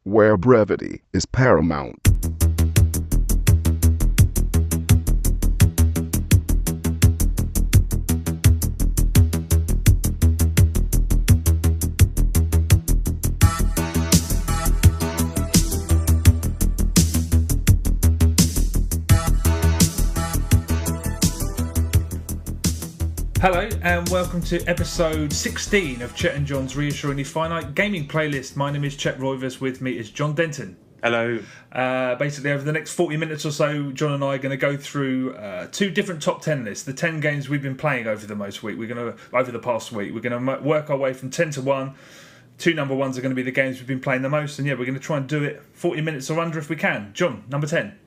where brevity is paramount. Hello and welcome to episode 16 of Chet and John's Reassuringly Finite Gaming Playlist. My name is Chet Roivers, with me is John Denton. Hello. Basically, over the next 40 minutes or so, John and I are going to go through two different top 10 lists, the 10 games we've been playing over the past week. We're going to work our way from 10 to 1. Two number ones are going to be the games we've been playing the most, and yeah, we're going to try and do it 40 minutes or under if we can. John, number 10.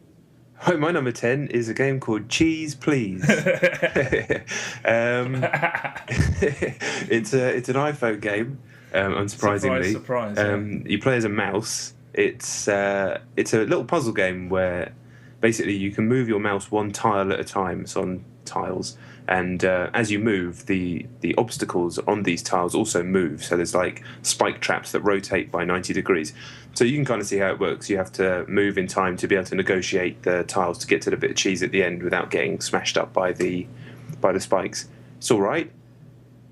Hi, my number 10 is a game called Cheese Please. It's an iPhone game, unsurprisingly. Surprise, yeah. You play as a mouse. It's a little puzzle game where basically you can move your mouse one tile at a time. It's on tiles, and as you move, the obstacles on these tiles also move. So there's like spike traps that rotate by 90 degrees. So you can kind of see how it works. You have to move in time to be able to negotiate the tiles to get to the bit of cheese at the end without getting smashed up by the spikes. It's all right.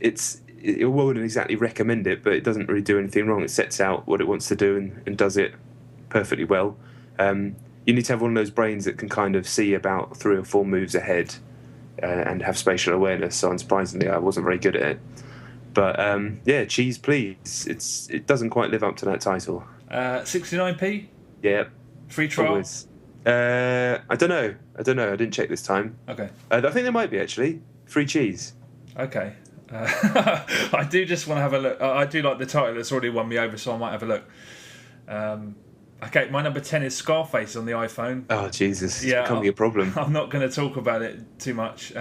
I wouldn't exactly recommend it, but it doesn't really do anything wrong. It sets out what it wants to do and does it perfectly well. You need to have one of those brains that can kind of see about 3 or 4 moves ahead and have spatial awareness. So unsurprisingly, I wasn't very good at it. But yeah, Cheese Please. It doesn't quite live up to that title. 69p? Yeah. Free trial? Always. I don't know. I didn't check this time. Okay. I think there might be, actually. Free cheese. Okay. I do just want to have a look. I do like the title. It's already won me over, so I might have a look. Okay, my number 10 is Scarface on the iPhone. Oh, Jesus. It's becoming a problem. I'm not going to talk about it too much.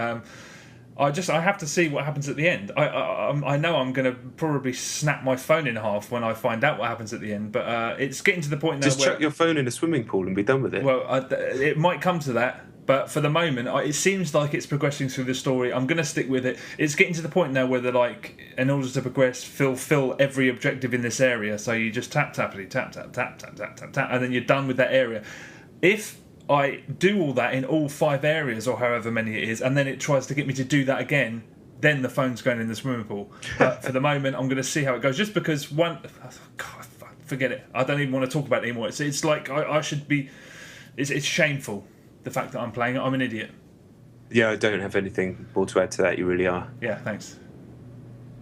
I have to see what happens at the end. I know I'm going to probably snap my phone in half when I find out what happens at the end, but it's getting to the point now Just chuck your phone in a swimming pool and be done with it. Well, it might come to that, but for the moment, it seems like it's progressing through the story. I'm going to stick with it. It's getting to the point now where they're like, in order to progress, fulfill every objective in this area. So you just tap, and then you're done with that area. If I do all that in all 5 areas, or however many it is, and then it tries to get me to do that again, then the phone's going in the swimming pool. But for the moment, I'm going to see how it goes. Just because God, forget it. I don't even want to talk about it anymore. It's like I should be. It's shameful, the fact that I'm playing it. I'm an idiot. Yeah, I don't have anything more to add to that. You really are. Yeah, thanks.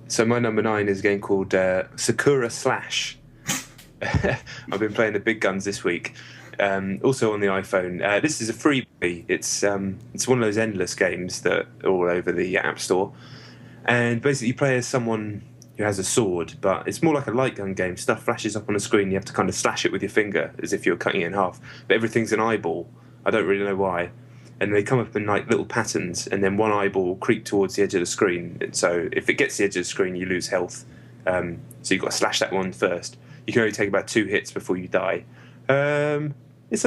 So my number 9 is a game called Sakura Slash. I've been playing the big guns this week. Also on the iPhone. This is a freebie. It's one of those endless games that are all over the App Store. And basically you play as someone who has a sword, but it's more like a light gun game. Stuff flashes up on the screen. You have to kind of slash it with your finger as if you're cutting it in half. But everything's an eyeball. I don't really know why. And they come up in like little patterns, and then one eyeball will creep towards the edge of the screen. And so if it gets to the edge of the screen, you lose health. So you've got to slash that one first. You can only take about 2 hits before you die. It's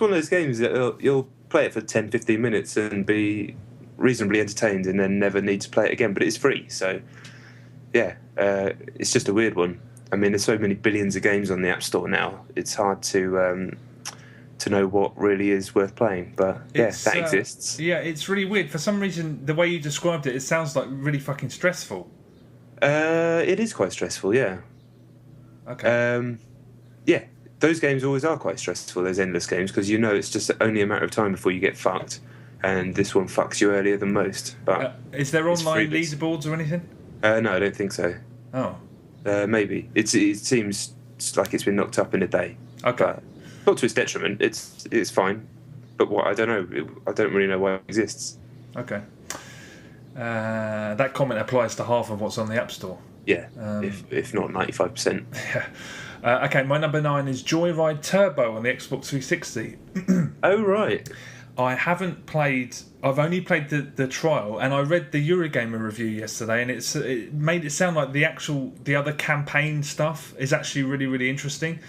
one of those games that you'll play it for 10-15 minutes and be reasonably entertained and then never need to play it again, but it's free, so yeah, it's just a weird one. I mean, there's so many billions of games on the App Store now, it's hard to know what really is worth playing, but yeah, that exists. Yeah, it's really weird. For some reason, the way you described it, it sounds like really fucking stressful. It is quite stressful, yeah. Okay. Yeah. Those games always are quite stressful, those endless games, because you know it's just only a matter of time before you get fucked, and this one fucks you earlier than most. But is there online leaderboards or anything? No, I don't think so. Oh. Maybe. It seems like it's been knocked up in a day. Okay. But not to its detriment, it's fine. But I don't know. I don't really know why it exists. Okay. That comment applies to half of what's on the App Store. Yeah, if not 95%. Yeah. Okay, my number 9 is Joyride Turbo on the Xbox 360. Oh, right. I've only played the trial, and I read the Eurogamer review yesterday, and it made it sound like the other campaign stuff is actually really, really interesting.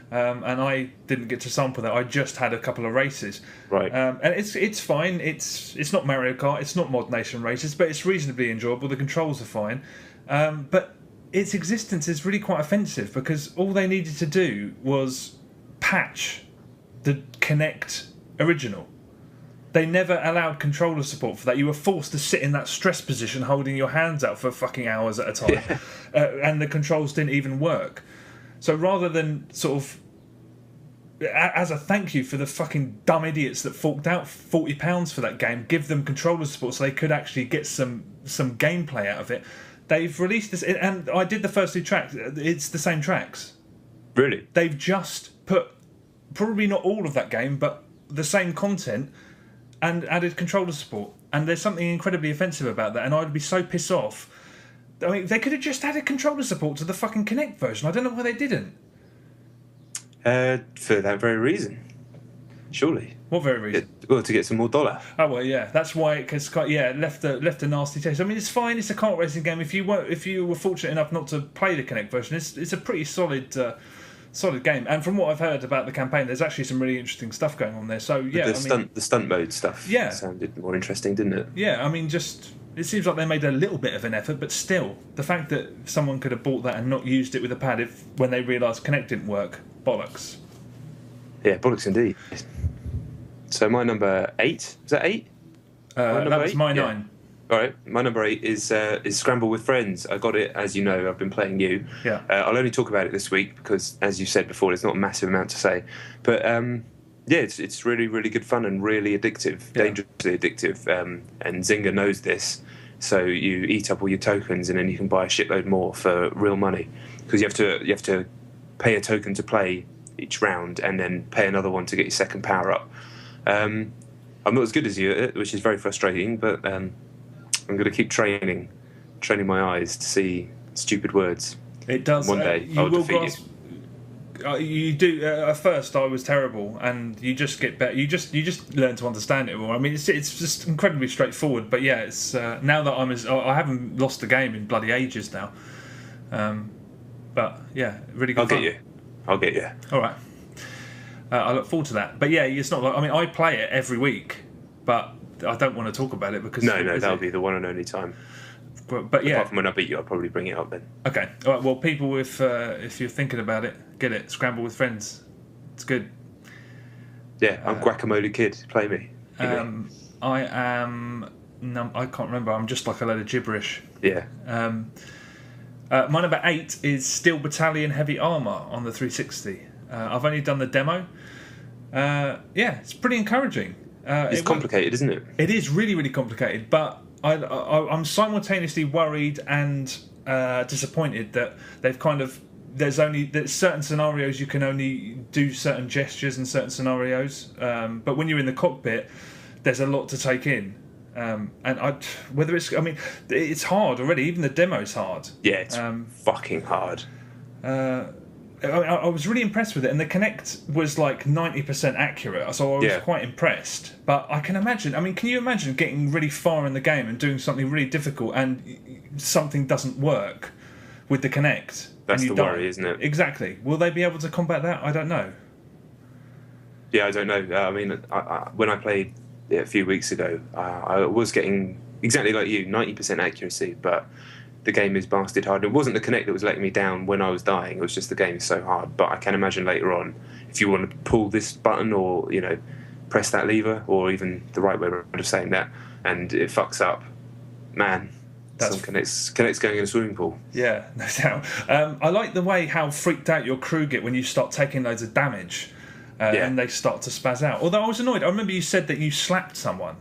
And I didn't get to sample that. I just had a couple of races. Right. And it's fine. It's not Mario Kart. It's not Mod Nation races, but it's reasonably enjoyable. The controls are fine. But its existence is really quite offensive because all they needed to do was patch the Kinect original. They never allowed controller support for that. You were forced to sit in that stress position holding your hands out for fucking hours at a time. And the controls didn't even work. So rather than sort of, as a thank you for the fucking dumb idiots that forked out £40 for that game, give them controller support so they could actually get some gameplay out of it. They've released this, and I did the first 2 tracks. It's the same tracks. Really? They've just put, probably not all of that game, but the same content, and added controller support. And there's something incredibly offensive about that, and I'd be so pissed off. I mean, they could have just added controller support to the fucking Kinect version. I don't know why they didn't. For that very reason. Surely. What very reason? To get some more dollar. Oh well, yeah, that's why it left a nasty taste. I mean, it's fine. It's a kart racing game. If you were fortunate enough not to play the Kinect version, it's a pretty solid game. And from what I've heard about the campaign, there's actually some really interesting stuff going on there. So yeah, the stunt mode stuff. Yeah, sounded more interesting, didn't it? Yeah, I mean, it seems like they made a little bit of an effort, but still, the fact that someone could have bought that and not used it with a pad when they realised Kinect didn't work, bollocks. Yeah, bollocks indeed. So my number 8, is that 8? That was my 9. All right, my number 8 is Scramble with Friends. I got it, as you know, I've been playing you. Yeah. I'll only talk about it this week because, as you said before, there's not a massive amount to say. But yeah, it's really, really good fun and really addictive, dangerously addictive. And Zynga knows this, so you eat up all your tokens and then you can buy a shitload more for real money because you have to pay a token to play each round and then pay another one to get your second power up. I'm not as good as you at it, which is very frustrating, but I'm going to keep training my eyes to see stupid words. It does. One day I'll defeat you. You do. At first, I was terrible, and you just get better. You just learn to understand it more. I mean, it's just incredibly straightforward. But yeah, it's now that I haven't lost a game in bloody ages now. But yeah, really good. I'll get you. All right. I look forward to that. But yeah, it's not like, I mean, I play it every week, but I don't want to talk about it because that'll be the one and only time. But yeah, apart from when I beat you, I'll probably bring it up then. Okay. All right. Well, people, if you're thinking about it, get it. Scramble with Friends. It's good. Yeah, I'm Guacamole Kid. Play me. I am. I can't remember. I'm just like a load of gibberish. Yeah. My number 8 is Steel Battalion Heavy Armour on the 360. I've only done the demo. Yeah, it's pretty encouraging. It's complicated, isn't it? It is really, really complicated, but I'm simultaneously worried and disappointed that they've there's certain scenarios you can only do certain gestures in certain scenarios, but when you're in the cockpit, there's a lot to take in. It's hard already. Even the demo's hard. Yeah, it's fucking hard. I was really impressed with it, and the Kinect was like 90% accurate, so I was quite impressed. But I can imagine, can you imagine getting really far in the game and doing something really difficult and something doesn't work with the Kinect? That's the worry, isn't it? Exactly. Will they be able to combat that? I don't know. Yeah, I don't know. When I played it a few weeks ago, I was getting, exactly like you, 90% accuracy, but the game is bastard hard. It wasn't the Kinect that was letting me down when I was dying. It was just the game is so hard. But I can imagine later on, if you want to pull this button or, press that lever, or even the right way of saying that, and it fucks up, man, some Kinect's going in a swimming pool. Yeah, no doubt. I like the way how freaked out your crew get when you start taking loads of damage and they start to spaz out. Although I was annoyed. I remember you said that you slapped someone.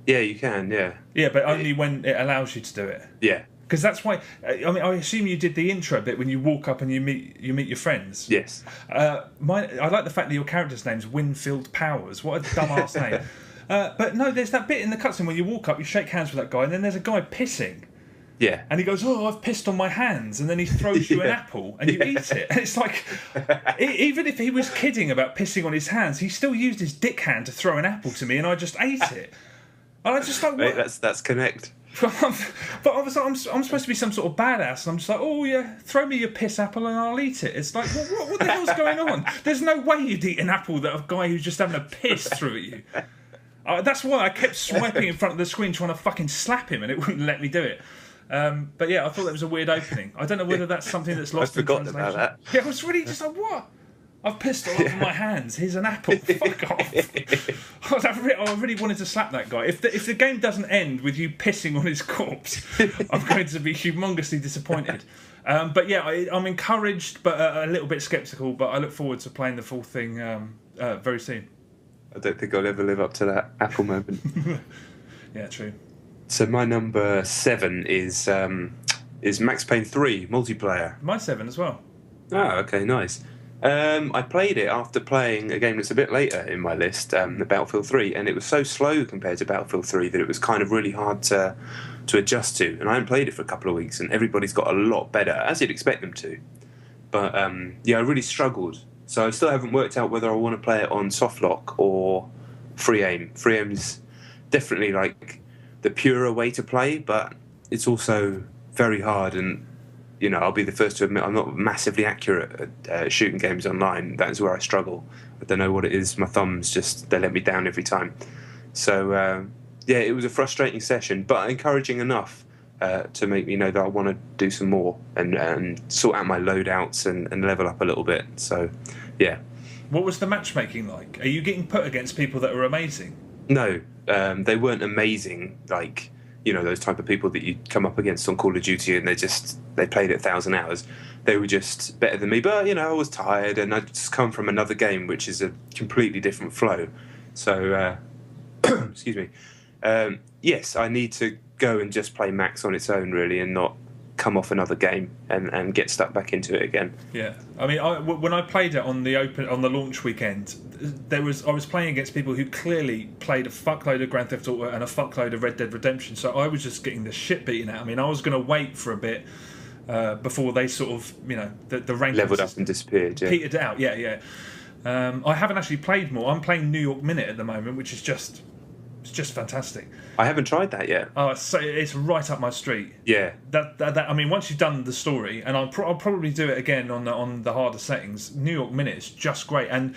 Yeah, you can, yeah. Yeah, but only when it allows you to do it. Yeah. Because that's why. I assume you did the intro bit when you walk up and you meet your friends. Yes. I like the fact that your character's name's Winfield Powers. What a dumbass name. But no, there's that bit in the cutscene when you walk up, you shake hands with that guy, and then there's a guy pissing. Yeah. And he goes, "Oh, I've pissed on my hands," and then he throws you an apple, and you eat it. And it's like, even if he was kidding about pissing on his hands, he still used his dick hand to throw an apple to me, and I just ate it. And I just like, mate, that's Connect. But obviously, I'm supposed to be some sort of badass, and I'm just like, oh yeah, throw me your piss apple and I'll eat it. It's like, what the hell's going on? There's no way you'd eat an apple that a guy who's just having a piss threw at you. That's why I kept swiping in front of the screen trying to fucking slap him, and it wouldn't let me do it. But yeah, I thought that was a weird opening. I don't know whether that's something that's lost in forgotten translation. about that. Yeah, I was really just like, what? I've pissed all over my hands. Here's an apple. Fuck off. I really wanted to slap that guy. If the game doesn't end with you pissing on his corpse, I'm going to be humongously disappointed. But yeah, I'm encouraged, but a little bit sceptical. But I look forward to playing the full thing very soon. I don't think I'll ever live up to that apple moment. Yeah, true. So my number 7 is Max Payne 3 multiplayer. My 7 as well. Oh, okay, nice. I played it after playing a game that's a bit later in my list, the Battlefield 3, and it was so slow compared to Battlefield 3 that it was kind of really hard to adjust to. And I hadn't played it for a couple of weeks, and everybody's got a lot better, as you'd expect them to. But yeah, I really struggled. So I still haven't worked out whether I want to play it on softlock or free aim. Free aim's definitely like the purer way to play, but it's also very hard. And you know, I'll be the first to admit I'm not massively accurate at shooting games online. That is where I struggle. I don't know what it is. My thumbs just, they let me down every time. So, yeah, it was a frustrating session, but encouraging enough to make me know that I want to do some more and sort out my loadouts and level up a little bit. So, yeah. What was the matchmaking like? Are you getting put against people that are amazing? No, they weren't amazing, like, you know, those type of people that you come up against on Call of Duty and they played it 1,000 hours. They were just better than me, but, you know, I was tired and I'd just come from another game, which is a completely different flow. So, excuse me. Yes, I need to go and just play Max on its own, really, and not come off another game and get stuck back into it again. Yeah, I mean, when I played it on the launch weekend, I was playing against people who clearly played a fuckload of Grand Theft Auto and a fuckload of Red Dead Redemption. So I was just getting the shit beaten out. I mean, I was going to wait for a bit before they sort of, you know, the rank leveled up and disappeared. Yeah. Petered out. Yeah. I haven't actually played more. I'm playing New York Minute at the moment, which is just fantastic. I haven't tried that yet. Oh, so it's right up my street. Yeah. That I mean, once you've done the story, and I'll probably do it again on the harder settings. New York Minute is just great, and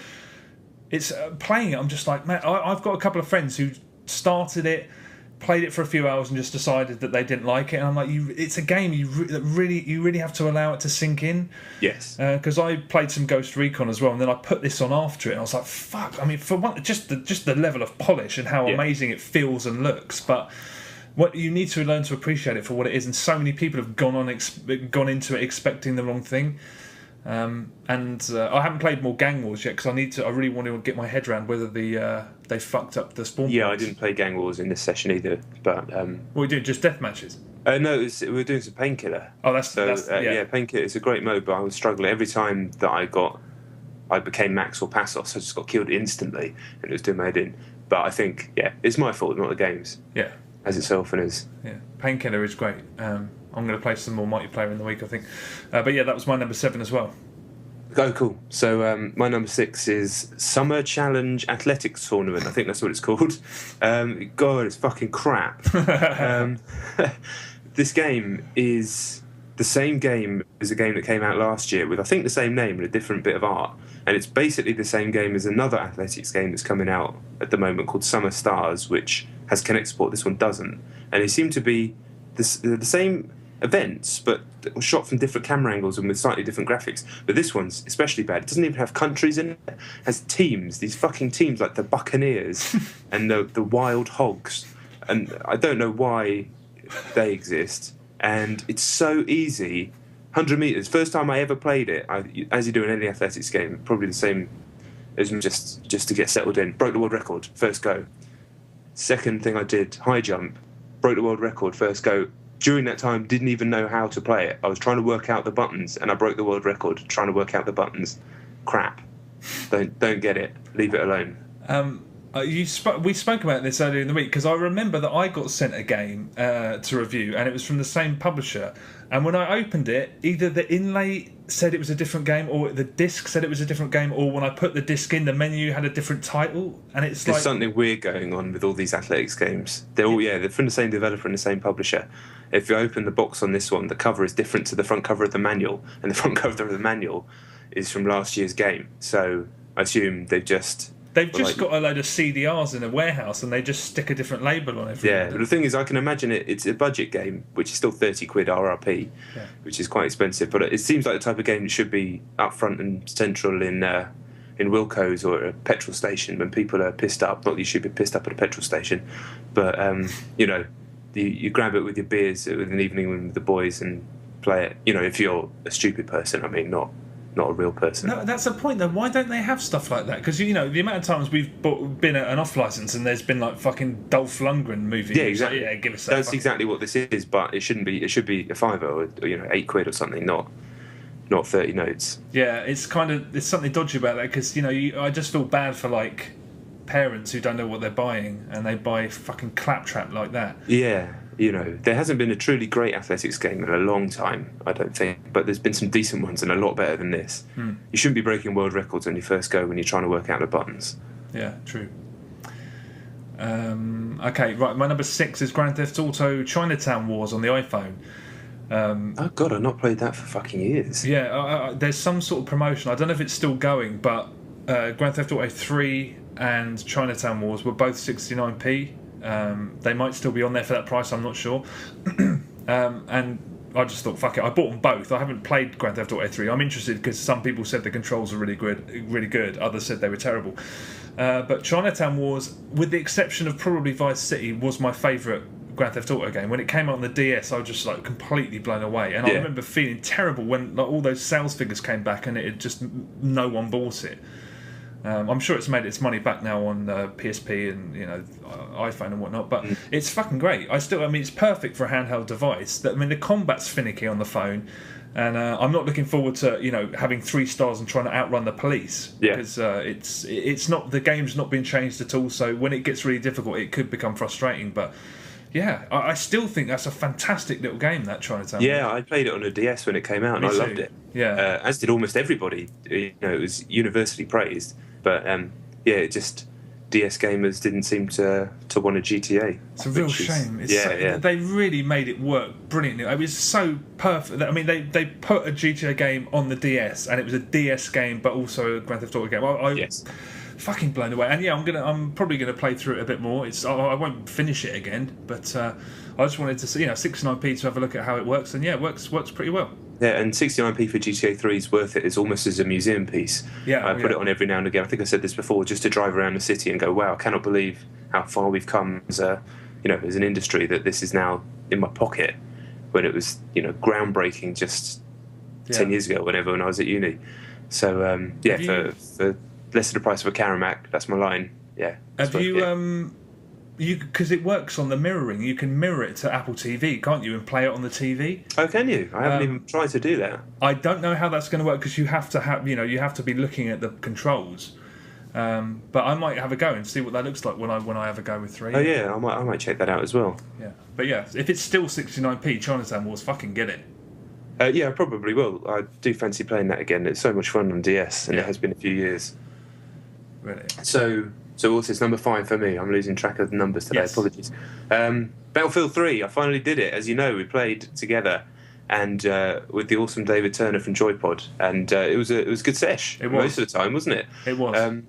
it's playing it. I'm just like, man, I've got a couple of friends who started it, played it for a few hours, and just decided that they didn't like it. And I'm like, it's a game you really have to allow it to sink in. Yes. Because I played some Ghost Recon as well, and then I put this on after it, and I was like, fuck. I mean, for one, just the level of polish and how amazing it feels and looks, but what you need to learn to appreciate it for what it is. And so many people have gone into it expecting the wrong thing. And I haven't played more Gang Wars yet because I really want to get my head around whether they fucked up the spawn Yeah, points. I didn't play Gang Wars in this session either, but What are we doing? Just death matches? no, we were doing some Painkiller. Oh, that's yeah, Painkiller is a great mode, but I was struggling every time that I became Max or Passos. I just got killed instantly, and it was doing my head in. But I think, yeah, it's my fault, not the game's. Yeah, as it so often is. Yeah, Painkiller is great. I'm going to play some more multiplayer in the week, I think. But yeah, that was my number 7 as well. Oh, cool. So my number 6 is Summer Challenge Athletics Tournament. I think that's what it's called. God, it's fucking crap. This game is the same game as a game that came out last year with, I think, the same name and a different bit of art. And it's basically the same game as another athletics game that's coming out at the moment called Summer Stars, which has Kinect support. This one doesn't. And they seem to be the same events, but shot from different camera angles and with slightly different graphics. But this one's especially bad. It doesn't even have countries in it. It has teams, these fucking teams like the Buccaneers and the Wild Hogs. And I don't know why they exist. And it's so easy. 100 metres. First time I ever played it, as you do in any athletics game, probably the same as just to get settled in. Broke the world record, first go. Second thing I did, high jump. Broke the world record, first go. During that time, didn't even know how to play it. I was trying to work out the buttons, and I broke the world record trying to work out the buttons. Crap. Don't get it. Leave it alone. We spoke about this earlier in the week because I remember that I got sent a game to review, and it was from the same publisher. And when I opened it, either the inlay said it was a different game, or the disc said it was a different game, or when I put the disc in, the menu had a different title. And There's something weird going on with all these athletics games. They're from the same developer and the same publisher. If you open the box on this one, the cover is different to the front cover of the manual, and the front cover of the manual is from last year's game. So I assume they've just They've just got a load of CDRs in a warehouse and they just stick a different label on everything. Yeah, but the thing is, I can imagine it's a budget game, which is still 30 quid RRP, which is quite expensive. But it seems like the type of game that should be up front and central in Wilco's or a petrol station when people are pissed up. Not that you should be pissed up at a petrol station, but you grab it with your beers with an evening with the boys and play it. If you're a stupid person, I mean, not a real person. No, that's the point though. Why don't they have stuff like that? Because the amount of times we've been at an off license and there's been like fucking Dolph Lundgren movie. Yeah, exactly. Like, give us that. That's exactly what this is, but it shouldn't be. It should be a fiver or 8 quid or something, not 30 notes. Yeah, there's something dodgy about that because I just feel bad for like parents who don't know what they're buying and they buy fucking claptrap like that. Yeah. There hasn't been a truly great athletics game in a long time, I don't think, but there's been some decent ones and a lot better than this. You shouldn't be breaking world records when you first go when you're trying to work out the buttons. Yeah, true. Okay, right, my number 6 is Grand Theft Auto Chinatown Wars on the iPhone. Oh god, I've not played that for fucking years. Yeah, there's some sort of promotion, I don't know if it's still going, but Grand Theft Auto 3 and Chinatown Wars were both 69p. They might still be on there for that price, I'm not sure. And I just thought, fuck it, I bought them both. I haven't played Grand Theft Auto 3. I'm interested because some people said the controls are really good. Others said they were terrible. But Chinatown Wars, with the exception of probably Vice City, was my favourite Grand Theft Auto game. When it came out on the DS, I was just like completely blown away. And I remember feeling terrible when all those sales figures came back and no one bought it. I'm sure it's made its money back now on PSP and iPhone and whatnot, but it's fucking great. It's perfect for a handheld device. The combat's finicky on the phone, and I'm not looking forward to having 3 stars and trying to outrun the police because it's not, the game's not been changed at all. So when it gets really difficult, it could become frustrating. But yeah, I still think that's a fantastic little game, that Chinatown. Yeah, I played it on a DS when it came out, and I loved it. Yeah, as did almost everybody. It was universally praised. But DS gamers didn't seem to want a GTA. It's a real shame. They really made it work brilliantly. It was so perfect. They put a GTA game on the DS, and it was a DS game, but also a Grand Theft Auto game. Yes. Fucking blown away. And I'm probably gonna play through it a bit more. I won't finish it again, but I just wanted to see 69p to have a look at how it works, and it works pretty well. Yeah, and 69p for GTA 3 is worth it. It's almost as a museum piece. Yeah, I put it on every now and again. I think I said this before, just to drive around the city and go, wow, I cannot believe how far we've come as an industry, that this is now in my pocket, when it was groundbreaking just 10 years ago, when I was at uni. So for less than the price of a Caramac, that's my line. Yeah. Have you because it works on the mirroring, you can mirror it to Apple TV, can't you, and play it on the TV? Oh, can you? I haven't even tried to do that. I don't know how that's going to work because you have to be looking at the controls. But I might have a go and see what that looks like when I have a go with 3. Oh yeah, I might check that out as well. Yeah, but if it's still 69p, Chinatown Wars, fucking get it. Yeah, I probably will. I do fancy playing that again. It's so much fun on DS, and it has been a few years. Really. So what's this, number 5 for me? I'm losing track of the numbers today. Yes. Apologies. Battlefield 3. I finally did it. As you know, we played together, and with the awesome David Turner from Joypod, and it was a good sesh. It was. Most of the time, wasn't it? It was.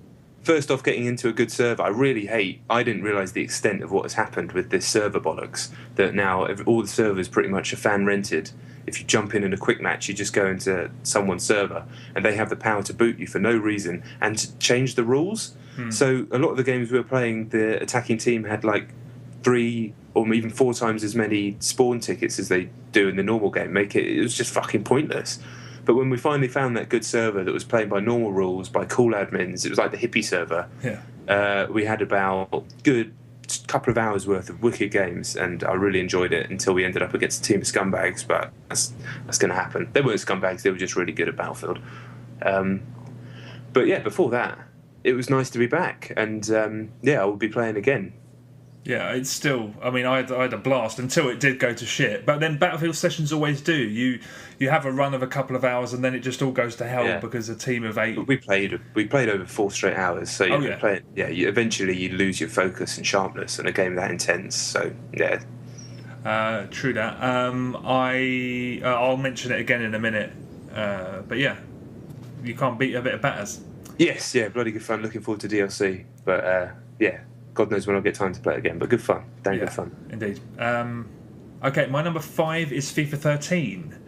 First off, getting into a good server, I didn't realise the extent of what has happened with this server bollocks, that now all the servers pretty much are fan rented. If you jump in a quick match, you just go into someone's server, and they have the power to boot you for no reason and to change the rules. So a lot of the games we were playing, the attacking team had like 3 or even 4 times as many spawn tickets as they do in the normal game. It was just fucking pointless. But when we finally found that good server that was playing by normal rules, by cool admins, it was like the hippie server. Yeah. We had about good couple of hours worth of wicked games, and I really enjoyed it until we ended up against a team of scumbags. But that's going to happen. They weren't scumbags; they were just really good at Battlefield. But yeah, before that, it was nice to be back, and I will be playing again. Yeah, it's still. I had a blast until it did go to shit. But then Battlefield sessions always do. You have a run of a couple of hours, and then it just all goes to hell because a team of 8. We played over 4 straight hours. So eventually you lose your focus and sharpness in a game that intense. So yeah. True that. I'll mention it again in a minute. But yeah, you can't beat a bit of batters. Yes, yeah, bloody good fun. Looking forward to DLC. But yeah, God knows when I'll get time to play it again. But good fun. Damn good fun. Indeed. Okay, my number 5 is FIFA 13.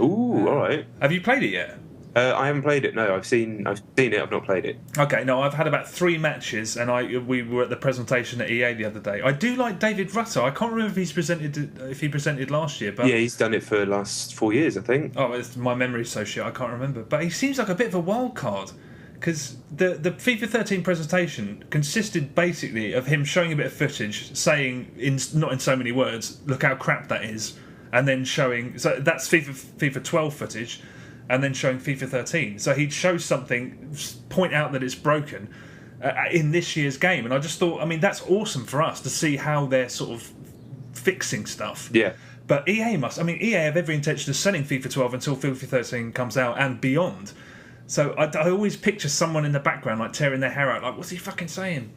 Ooh, all right. Have you played it yet? I haven't played it. No, I've seen it. I've not played it. Okay, no, I've had about 3 matches, and we were at the presentation at EA the other day. I do like David Rutter. I can't remember if he presented last year, but Yeah, he's done it for the last 4 years, I think. oh, my memory's so shit, I can't remember. But he seems like a bit of a wild card, because the FIFA 13 presentation consisted basically of him showing a bit of footage, saying not in so many words, look how crap that is, and then showing. So that's FIFA 12 footage. And then showing FIFA 13. So he'd show something, point out that it's broken in this year's game. And I just thought, I mean, that's awesome for us to see how they're sort of fixing stuff. Yeah. But EA EA have every intention of selling FIFA 12 until FIFA 13 comes out and beyond. So I always picture someone in the background, like, tearing their hair out, like, what's he fucking saying?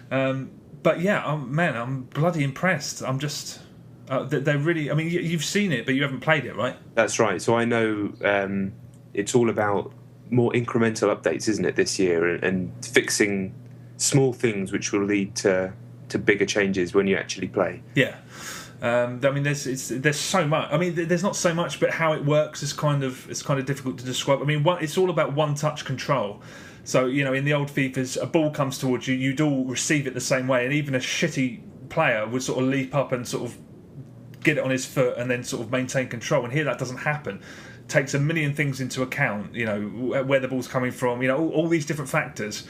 But yeah, I'm bloody impressed. I'm just... they're really... I mean, you've seen it, but you haven't played it, right? That's right. So I know it's all about more incremental updates, isn't it, this year, and fixing small things which will lead to bigger changes when you actually play. Yeah. I mean, there's so much. I mean, there's not so much, but how it works is kind of difficult to describe. I mean, it's all about one-touch control. So, you know, in the old FIFAs, a ball comes towards you, you'd all receive it the same way, and even a shitty player would sort of leap up and sort of get it on his foot and then sort of maintain control. And here that doesn't happen. It takes a million things into account, you know, where the ball's coming from, you know, all these different factors.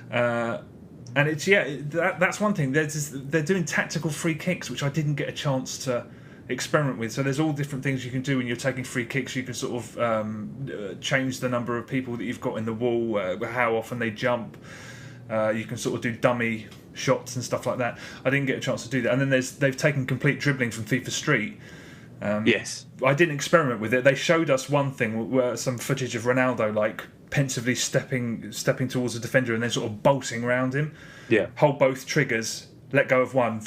And it's, that's one thing. They're doing tactical free kicks, which I didn't get a chance to experiment with. So there's all different things you can do when you're taking free kicks. You can sort of change the number of people that you've got in the wall, how often they jump. You can sort of do dummy shots and stuff like that. I didn't get a chance to do that. And then they've taken complete dribbling from FIFA Street. Yes. I didn't experiment with it. They showed us one thing, where some footage of Ronaldo, like, pensively stepping towards the defender and then sort of bolting around him. Yeah. Hold both triggers, let go of one.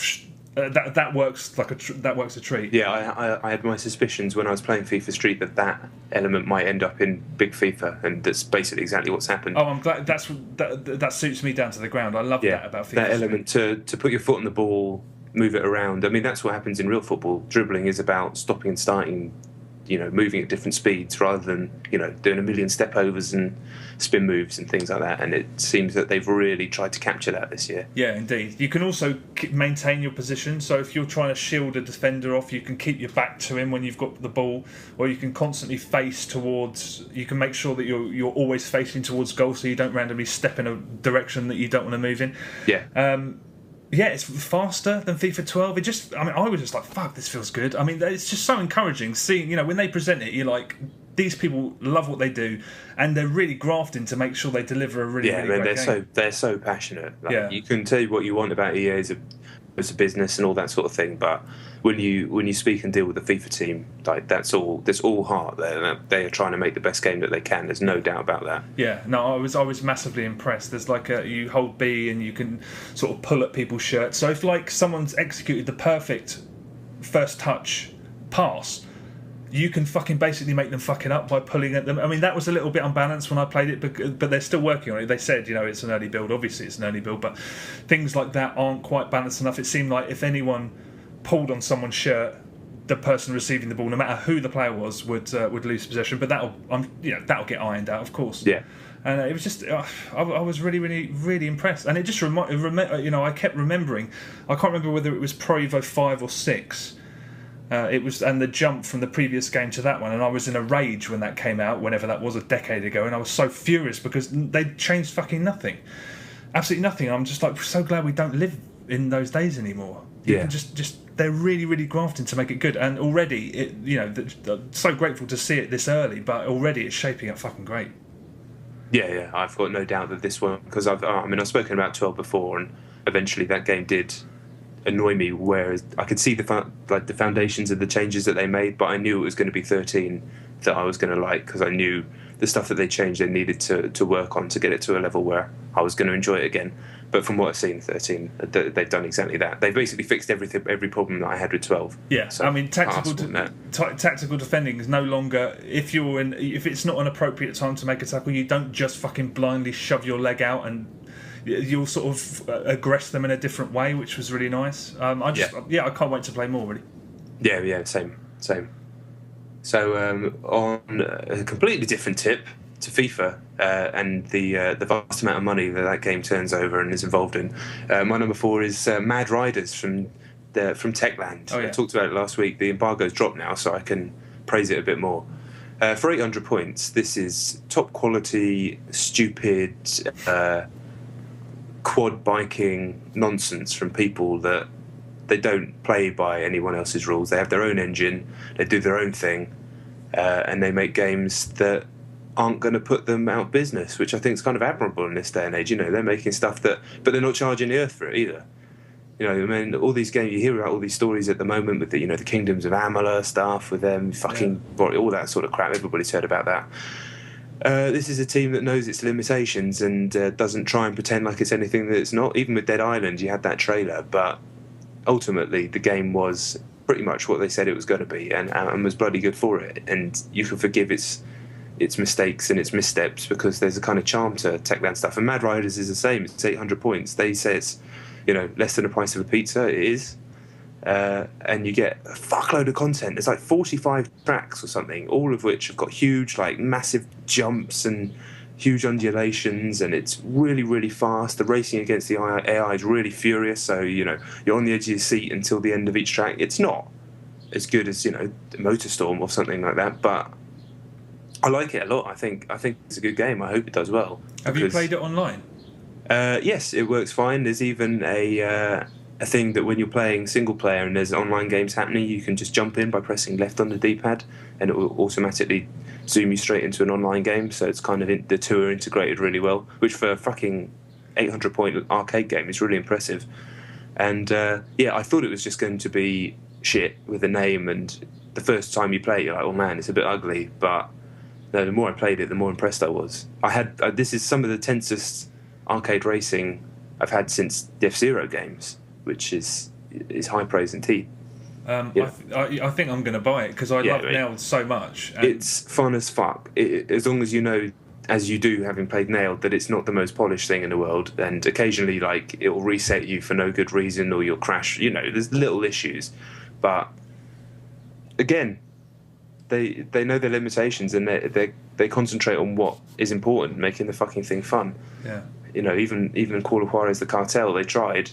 That works like that works a treat. Yeah, I had my suspicions when I was playing FIFA Street that element might end up in Big FIFA, and that's basically exactly what's happened. Oh, I'm glad that suits me down to the ground. I love that about FIFA. That element to put your foot on the ball, move it around. I mean, that's what happens in real football. Dribbling is about stopping and starting, you know, moving at different speeds rather than, you know, doing a million step overs and spin moves and things like that. And it seems that they've really tried to capture that this year. Yeah, indeed. You can also maintain your position. So if you're trying to shield a defender off, you can keep your back to him when you've got the ball, or you can constantly face towards. You can make sure that you're always facing towards goal, so you don't randomly step in a direction that you don't want to move in. Yeah. Yeah, it's faster than FIFA 12. I was just like, fuck, this feels good. I mean, it's just so encouraging seeing, you know, when they present it, you're like, these people love what they do, and they're really grafting to make sure they deliver a really great game. They're so passionate. Like, yeah. You can tell what you want about EA as a business and all that sort of thing, but when you speak and deal with the FIFA team, like there's all heart there. They are trying to make the best game that they can. There's no doubt about that. Yeah, no, I was massively impressed. There's like you hold B and you can sort of pull at people's shirts. So if like someone's executed the perfect first touch pass, you can fucking basically make them fuck it up by pulling at them. I mean, that was a little bit unbalanced when I played it, but they're still working on it. They said, you know, it's an early build. Obviously, it's an early build, but things like that aren't quite balanced enough. It seemed like if anyone pulled on someone's shirt, the person receiving the ball, no matter who the player was, would lose possession. But that'll get ironed out, of course. Yeah. And it was just, I was really, really, really impressed. And it just I kept remembering. I can't remember whether it was Pro Evo 5 or 6. It was, and the jump from the previous game to that one, and I was in a rage when that came out, whenever that was, a decade ago, and I was so furious because they changed fucking nothing, absolutely nothing. I'm just like so glad we don't live in those days anymore. You can just they're really, really grafting to make it good, and already so grateful to see it this early, but already it's shaping up fucking great. Yeah, I've got no doubt that this one, because I've spoken about 12 before, and eventually that game did annoy me, whereas I could see the foundations of the changes that they made, but I knew it was going to be 13 that I was going to like, because I knew the stuff that they changed, they needed to work on to get it to a level where I was going to enjoy it again. But from what I've seen, 13, they've done exactly that. They've basically fixed every problem that I had with 12. Yeah, so I mean, tactical defending is no longer, if it's not an appropriate time to make a tackle, you don't just fucking blindly shove your leg out, and you'll sort of aggress them in a different way, which was really nice. I can't wait to play more, really. Yeah, same. So on a completely different tip to FIFA and the vast amount of money that game turns over and is involved in, my number 4 is Mad Riders from Techland. Oh, yeah. I talked about it last week. The embargo's dropped now, so I can praise it a bit more. For 800 points, this is top quality, stupid, quad biking nonsense from people that they don't play by anyone else's rules. They have their own engine, they do their own thing, and they make games that aren't going to put them out of business, which I think is kind of admirable in this day and age. They're making stuff but they're not charging the earth for it either. I mean, all these games, you hear about all these stories at the moment with the Kingdoms of Amalur stuff, with them all that sort of crap. Everybody's heard about that. This is a team that knows its limitations and doesn't try and pretend like it's anything that it's not. Even with Dead Island, you had that trailer, but ultimately the game was pretty much what they said it was going to be, and was bloody good for it. And you can forgive its mistakes and its missteps because there's a kind of charm to Techland stuff. And Mad Riders is the same. It's 800 points. They say it's less than the price of a pizza. It is. And you get a fuckload of content. There's like 45 tracks or something, all of which have got huge, like massive jumps and huge undulations, and it's really, really fast. The racing against the AI is really furious, so you're on the edge of your seat until the end of each track. It's not as good as MotorStorm or something like that, but I like it a lot. I think it's a good game. I hope it does well. Have you played it online? Yes, it works fine. There's even a thing that when you're playing single player and there's online games happening, you can just jump in by pressing left on the D-pad, and it will automatically zoom you straight into an online game. So it's kind of the two are integrated really well, which for a fucking 800-point arcade game is really impressive. And I thought it was just going to be shit with a name, and the first time you play it, you're like, oh man, it's a bit ugly. But no, the more I played it, the more impressed I was. This is some of the tensest arcade racing I've had since the F-Zero games, which is high praise indeed. I think I'm going to buy it because I love Nailed so much. It's fun as fuck. As long as you know, as you do, having played Nailed, that it's not the most polished thing in the world, and occasionally it will reset you for no good reason, or you'll crash. There's little issues, but again, they know their limitations, and they concentrate on what is important, making the fucking thing fun. Yeah. Even Call of Juarez the Cartel, they tried.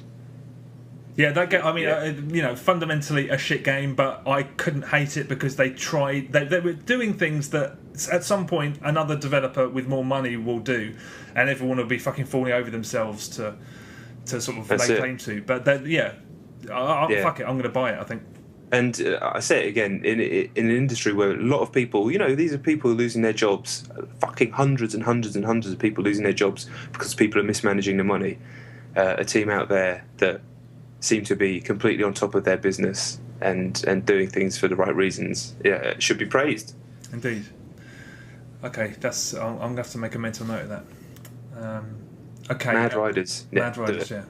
Yeah, that game. I mean, fundamentally a shit game, but I couldn't hate it because they tried. They were doing things that at some point another developer with more money will do, and everyone will be fucking falling over themselves to sort of lay claim to. But fuck it, I'm going to buy it. I think. And I say it again, in an industry where a lot of people, these are people losing their jobs, fucking hundreds and hundreds and hundreds of people losing their jobs because people are mismanaging the money. A team out there that seem to be completely on top of their business and doing things for the right reasons, it should be praised. Indeed. Okay, I'm going to have to make a mental note of that. Okay. Mad Riders. Mad Riders, yeah.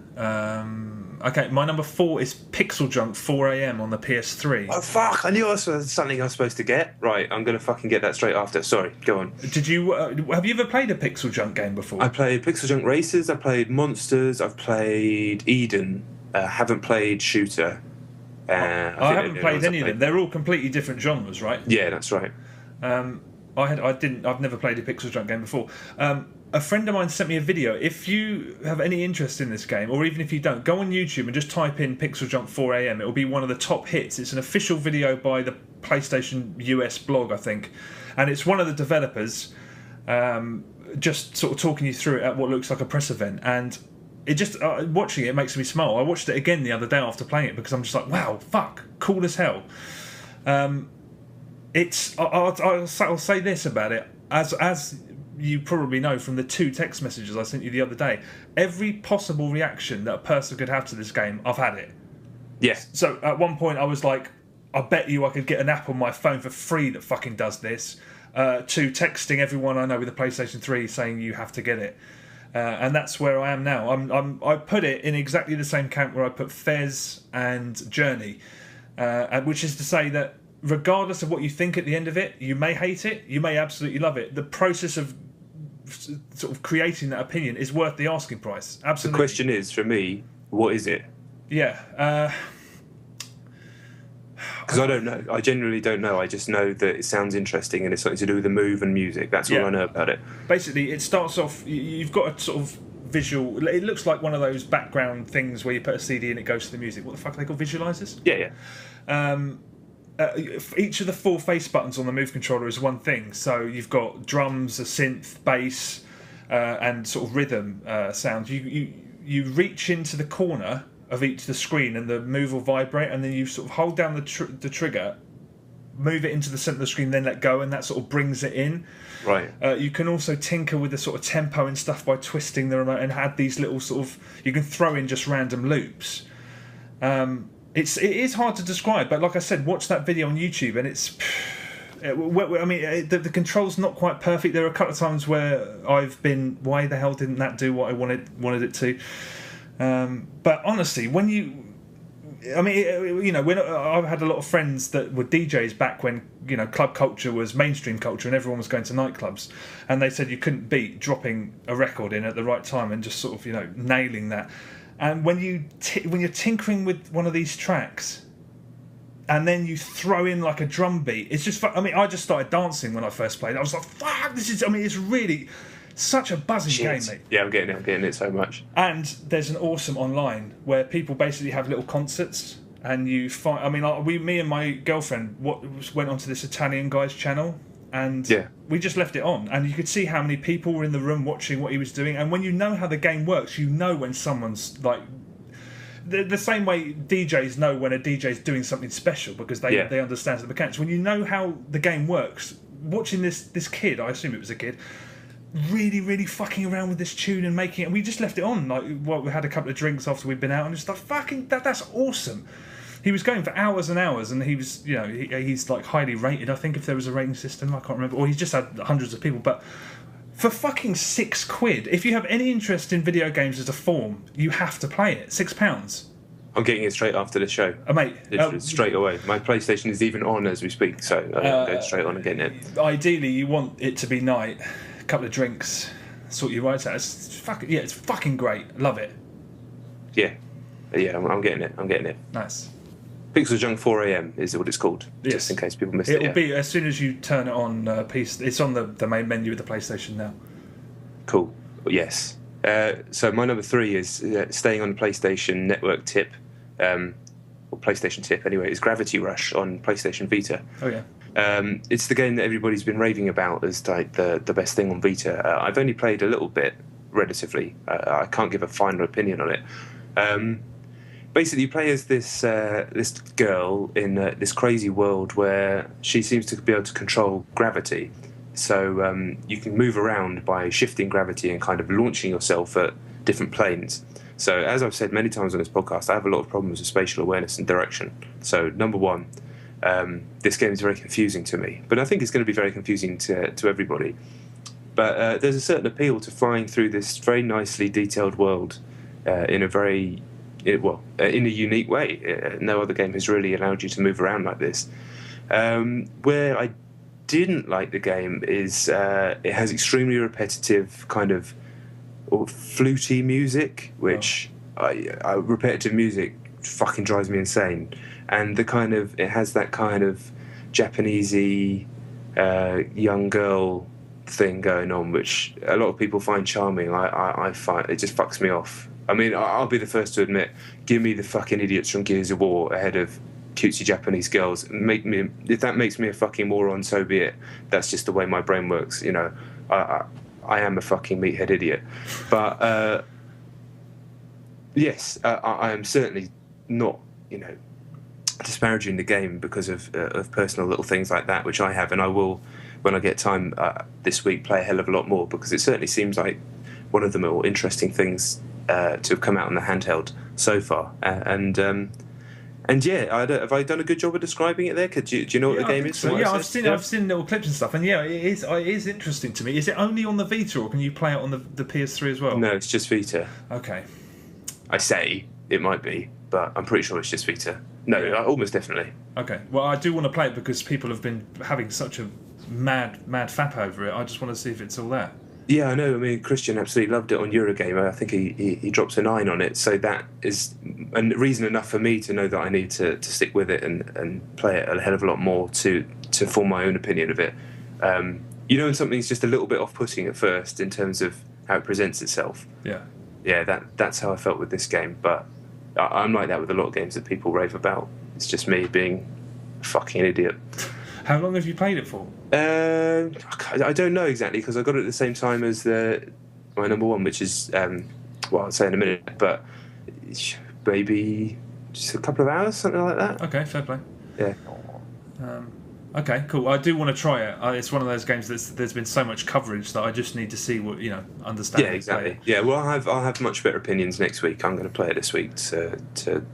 Okay, my number 4 is Pixel Junk 4am on the PS3. Oh, fuck, I knew it was something I was supposed to get. Right, I'm going to fucking get that straight after. Sorry, go on. Did you, have you ever played a Pixel Junk game before? I played Pixel Junk Racers, I played Monsters, I've played Eden, haven't played Shooter. I haven't played any of them. They're all completely different genres, right? Yeah, that's right. I've never played a Pixel Junk game before. A friend of mine sent me a video. If you have any interest in this game, or even if you don't, go on YouTube and just type in Pixel Junk 4am. It will be one of the top hits. It's an official video by the PlayStation US blog, I think, and it's one of the developers just sort of talking you through it at what looks like a press event. And it just watching it makes me smile. I watched it again the other day after playing it because I'm just like, wow, fuck, cool as hell. I'll say this about it, as you probably know from the 2 text messages I sent you the other day, every possible reaction that a person could have to this game, I've had it. Yes. So at one point I was like, I bet you I could get an app on my phone for free that fucking does this. to texting everyone I know with a PlayStation 3 saying you have to get it. And that's where I am now. I put it in exactly the same camp where I put Fez and Journey, which is to say that regardless of what you think at the end of it, you may hate it, you may absolutely love it. The process of sort of creating that opinion is worth the asking price. Absolutely. The question is, for me, what is it? Yeah. Because I don't know. I genuinely don't know. I just know that it sounds interesting and it's something to do with the move and music. That's all I know about it. Basically, it starts off. You've got a sort of visual. It looks like one of those background things where you put a CD and it goes to the music. What the fuck are they called? Visualizers? Yeah. Each of the 4 face buttons on the move controller is one thing. So you've got drums, a synth, bass, and sort of rhythm sounds. You reach into the corner of each of the screen and the move will vibrate, and then you sort of hold down the trigger, move it into the centre of the screen, then let go, and that sort of brings it in. Right. You can also tinker with the sort of tempo and stuff by twisting the remote and add these little sort of... You can throw in just random loops. It is hard to describe, but like I said, watch that video on YouTube and it's... I mean, the control's not quite perfect. There are a couple of times where I've been, why the hell didn't that do what I wanted it to? But honestly, when you... I mean, you know, I've had a lot of friends that were DJs back when, you know, club culture was mainstream culture and everyone was going to nightclubs, and they said you couldn't beat dropping a record in at the right time and just sort of, you know, nailing that. And when you're tinkering with one of these tracks, and then you throw in like a drum beat, it's just... I mean, I just started dancing when I first played. I was like, fuck, this is... I mean, it's really such a buzzing game, mate. Yeah, I'm getting it so much. And there's an awesome online where people basically have little concerts, and you find... I mean, me and my girlfriend went onto this Italian guy's channel, and we just left it on, and you could see how many people were in the room watching what he was doing. And when you know how the game works, you know when someone's like... The same way DJs know when a DJ's doing something special because they understand the mechanics. When you know how the game works, watching this kid, I assume it was a kid, really, really fucking around with this tune and making it, and we just left it on. Like, we had a couple of drinks after we'd been out, and just like, fucking, that's awesome. He was going for hours and hours, and he was, you know, he's like highly rated. I think if there was a rating system, I can't remember, or he's just had hundreds of people, but. For fucking £6, if you have any interest in video games as a form, you have to play it. £6. I'm getting it straight after the show. Mate. Literally straight away. My PlayStation is even on as we speak, so I'm going straight on and getting it. Ideally, you want it to be night, a couple of drinks, sort your rights out. It's fucking great. Love it. Yeah, I'm getting it. Nice. Pixel Junk 4am is what it's called, just in case people missed it. It'll be as soon as you turn it on. It's on the main menu of the PlayStation now. Cool. Yes. So my number 3 is staying on the PlayStation Network tip, or PlayStation tip anyway. Is Gravity Rush on PlayStation Vita. Oh yeah. It's the game that everybody's been raving about as like the best thing on Vita. I've only played a little bit, relatively. I can't give a final opinion on it. Basically, you play as this girl in this crazy world where she seems to be able to control gravity. So you can move around by shifting gravity and kind of launching yourself at different planes. So as I've said many times on this podcast, I have a lot of problems with spatial awareness and direction. So number 1, this game is very confusing to me. But I think it's going to be very confusing to everybody. But there's a certain appeal to flying through this very nicely detailed world in a very... in a unique way. No other game has really allowed you to move around like this. Where I didn't like the game is it has extremely repetitive kind of fluty music, which repetitive music fucking drives me insane. And it has that kind of Japanesey young girl thing going on, which a lot of people find charming. I find it just fucks me off. I mean, I'll be the first to admit, give me the fucking idiots from Gears of War ahead of cutesy Japanese girls. If that makes me a fucking moron, so be it. That's just the way my brain works, you know. I am a fucking meathead idiot. But, yes, I am certainly not, you know, disparaging the game because of personal little things like that, which I have, and I will, when I get time this week, play a hell of a lot more, because it certainly seems like one of the more interesting things to have come out on the handheld so far, and And yeah, have I done a good job of describing it there? Do you know what the game is? So, yeah, I've seen little clips and stuff, and yeah, it is interesting to me. Is it only on the Vita, or can you play it on the PS3 as well? No, it's just Vita. Okay. I say it might be, but I'm pretty sure it's just Vita. No, almost definitely. Okay. Well, I do want to play it because people have been having such a mad fap over it. I just want to see if it's all there. Yeah, I know. I mean, Christian absolutely loved it on Eurogamer. I think he drops a 9 on it. So that is a reason enough for me to know that I need to stick with it and play it a hell of a lot more to form my own opinion of it. You know, when something's just a little bit off-putting at first in terms of how it presents itself. Yeah. Yeah, that's how I felt with this game. But I'm like that with a lot of games that people rave about. It's just me being a fucking idiot. How long have you played it for? I don't know exactly because I got it at the same time as my number one, which is I'll say in a minute, but maybe just a couple of hours, something like that. Okay, fair play. Yeah. Okay, cool. I do want to try it. It's one of those games there's been so much coverage that I just need to see what understand. Yeah, exactly. Yeah, well, I'll have much better opinions next week. I'm going to play it this week to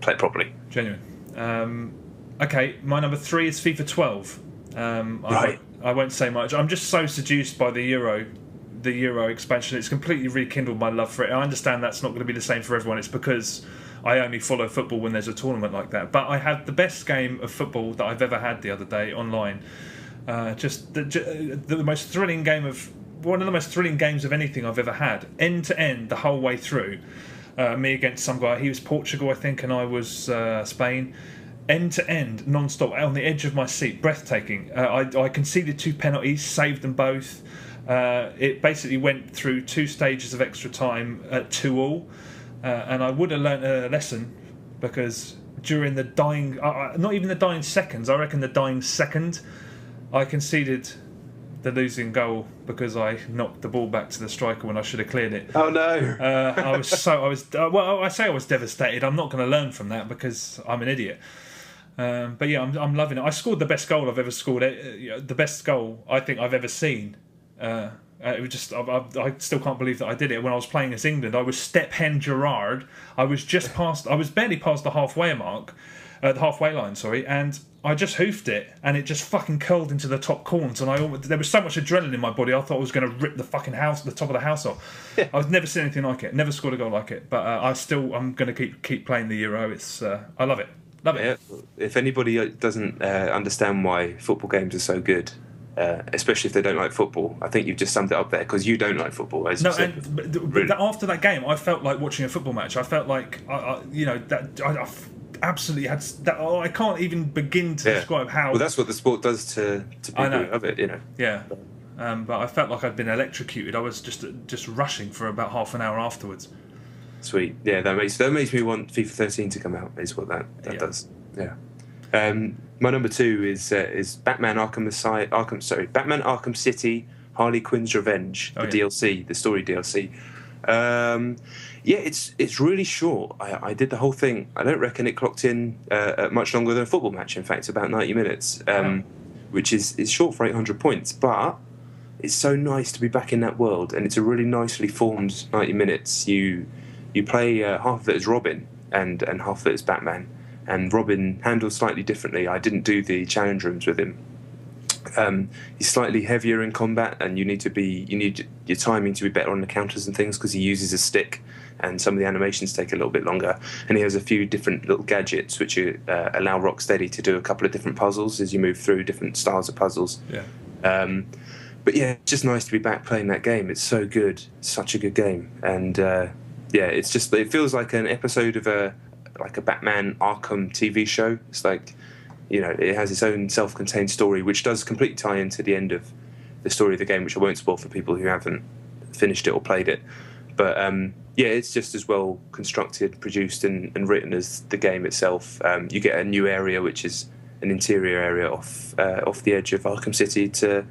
play it properly. Genuine. Okay, my number 3 is FIFA 12. Right. I won't say much. I'm just so seduced by the Euro expansion. It's completely rekindled my love for it. I understand that's not going to be the same for everyone. It's because I only follow football when there's a tournament like that. But I had the best game of football that I've ever had the other day online. Just the most thrilling game of one of the most thrilling games of anything I've ever had, end to end, the whole way through. Me against some guy. He was Portugal, I think, and I was Spain. End to end, non-stop, on the edge of my seat, breathtaking. I conceded 2 penalties, saved them both. It basically went through 2 stages of extra time at 2-2, and I would have learnt a lesson because during the dying, not even the dying seconds, I reckon the dying second, I conceded the losing goal because I knocked the ball back to the striker when I should have cleared it. Oh no! I was devastated. I'm not going to learn from that because I'm an idiot. But yeah, I'm loving it. I scored the best goal I've ever scored. The best goal I think I've ever seen. It was just I still can't believe that I did it. When I was playing as England, I was step hen Gerrard. I was barely past the halfway mark, the halfway line. Sorry, and I just hoofed it, and it just fucking curled into the top corners. And there was so much adrenaline in my body. I thought I was going to rip the fucking the top of the house off. I've never seen anything like it. Never scored a goal like it. But I'm going to keep playing the Euro. It's I love it. Love it. Yeah. If anybody doesn't understand why football games are so good, especially if they don't like football, I think you've just summed it up there because you don't like football. As you said. But after that game, I felt like watching a football match. I felt like I absolutely had that. I can't even begin to describe how. Well, that's what the sport does to people who love it. Yeah. But I felt like I'd been electrocuted. I was just rushing for about half an hour afterwards. Sweet, yeah. That makes me want FIFA 13 to come out. Is what that does. Yeah. My number 2 is Batman Batman Arkham City, Harley Quinn's Revenge, DLC, the story DLC. It's really short. I did the whole thing. I don't reckon it clocked in much longer than a football match. In fact, about 90 minutes, which is short for 800 points, but it's so nice to be back in that world, and it's a really nicely formed 90 minutes. You play half of it as Robin and half of it as Batman, and Robin handles slightly differently. I didn't do the challenge rooms with him. He's slightly heavier in combat, and you need your timing to be better on the counters and things because he uses a stick, and some of the animations take a little bit longer. And he has a few different little gadgets which allow Rocksteady to do a couple of different puzzles as you move through different styles of puzzles. Yeah. But yeah, it's just nice to be back playing that game. It's so good, such a good game, and it feels like an episode of a Batman Arkham TV show. It's like, it has its own self-contained story, which does completely tie into the end of the story of the game, which I won't spoil for people who haven't finished it or played it. But it's just as well constructed, produced, and written as the game itself. You get a new area, which is an interior area off the edge of Arkham City to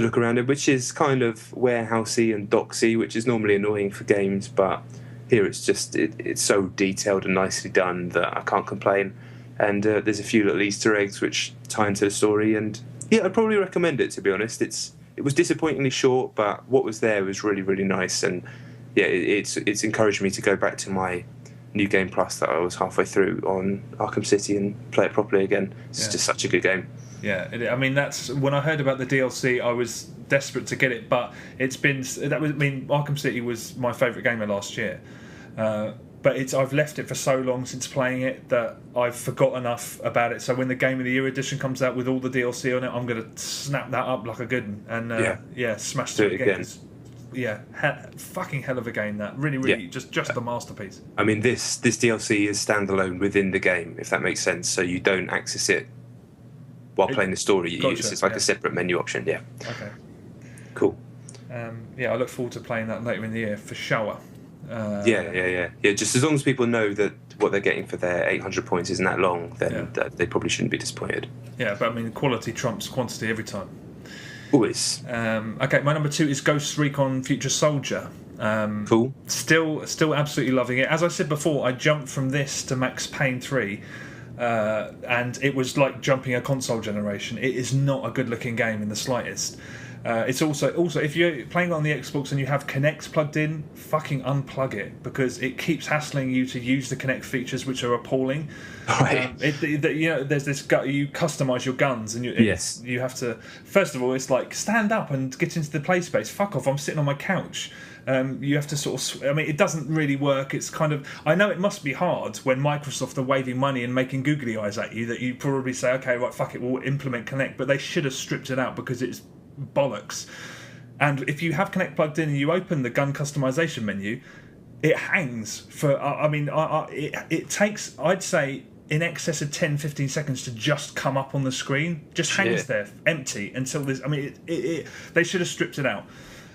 look around it, which is kind of warehousey and docksy, which is normally annoying for games, but here it's just it's so detailed and nicely done that I can't complain. And there's a few little Easter eggs which tie into the story, and I'd probably recommend it, to be honest. It was disappointingly short, but what was there was really, really nice, and it's encouraged me to go back to my New Game Plus that I was halfway through on Arkham City and play it properly again. It's just such a good game. Yeah, I mean, that's when I heard about the DLC, I was desperate to get it, but Arkham City was my favourite game of last year. But I've left it for so long since playing it that I've forgot enough about it. So when the Game of the Year edition comes out with all the DLC on it, I'm going to snap that up like a good one and smash through it again. Fucking hell of a game that. Really, just a masterpiece. I mean, this DLC is standalone within the game, if that makes sense. So you don't access it while playing the story. It's like a separate menu option. Yeah. Okay. Cool. I look forward to playing that later in the year for sure. Yeah. Just as long as people know that what they're getting for their 800 points isn't that long, then they probably shouldn't be disappointed. Yeah, but I mean, quality trumps quantity every time. Always. Okay, my number 2 is Ghost Recon Future Soldier. Cool. Still absolutely loving it. As I said before, I jumped from this to Max Payne 3. And it was like jumping a console generation. It is not a good-looking game in the slightest. It's also if you're playing on the Xbox and you have Kinect plugged in, fucking unplug it, because it keeps hassling you to use the Kinect features, which are appalling. Right. There's this you customise your guns, and you have to. First of all, it's like stand up and get into the play space. Fuck off! I'm sitting on my couch. You have to sort of. I mean, it doesn't really work. It's kind of. I know it must be hard when Microsoft are waving money and making googly eyes at you that you probably say, okay, right, fuck it, we'll implement Kinect, but they should have stripped it out because it's bollocks. And if you have Kinect plugged in and you open the gun customization menu, it hangs for. It takes, I'd say, in excess of 10-15 seconds to just come up on the screen. Just hangs there empty until there's. I mean, they should have stripped it out.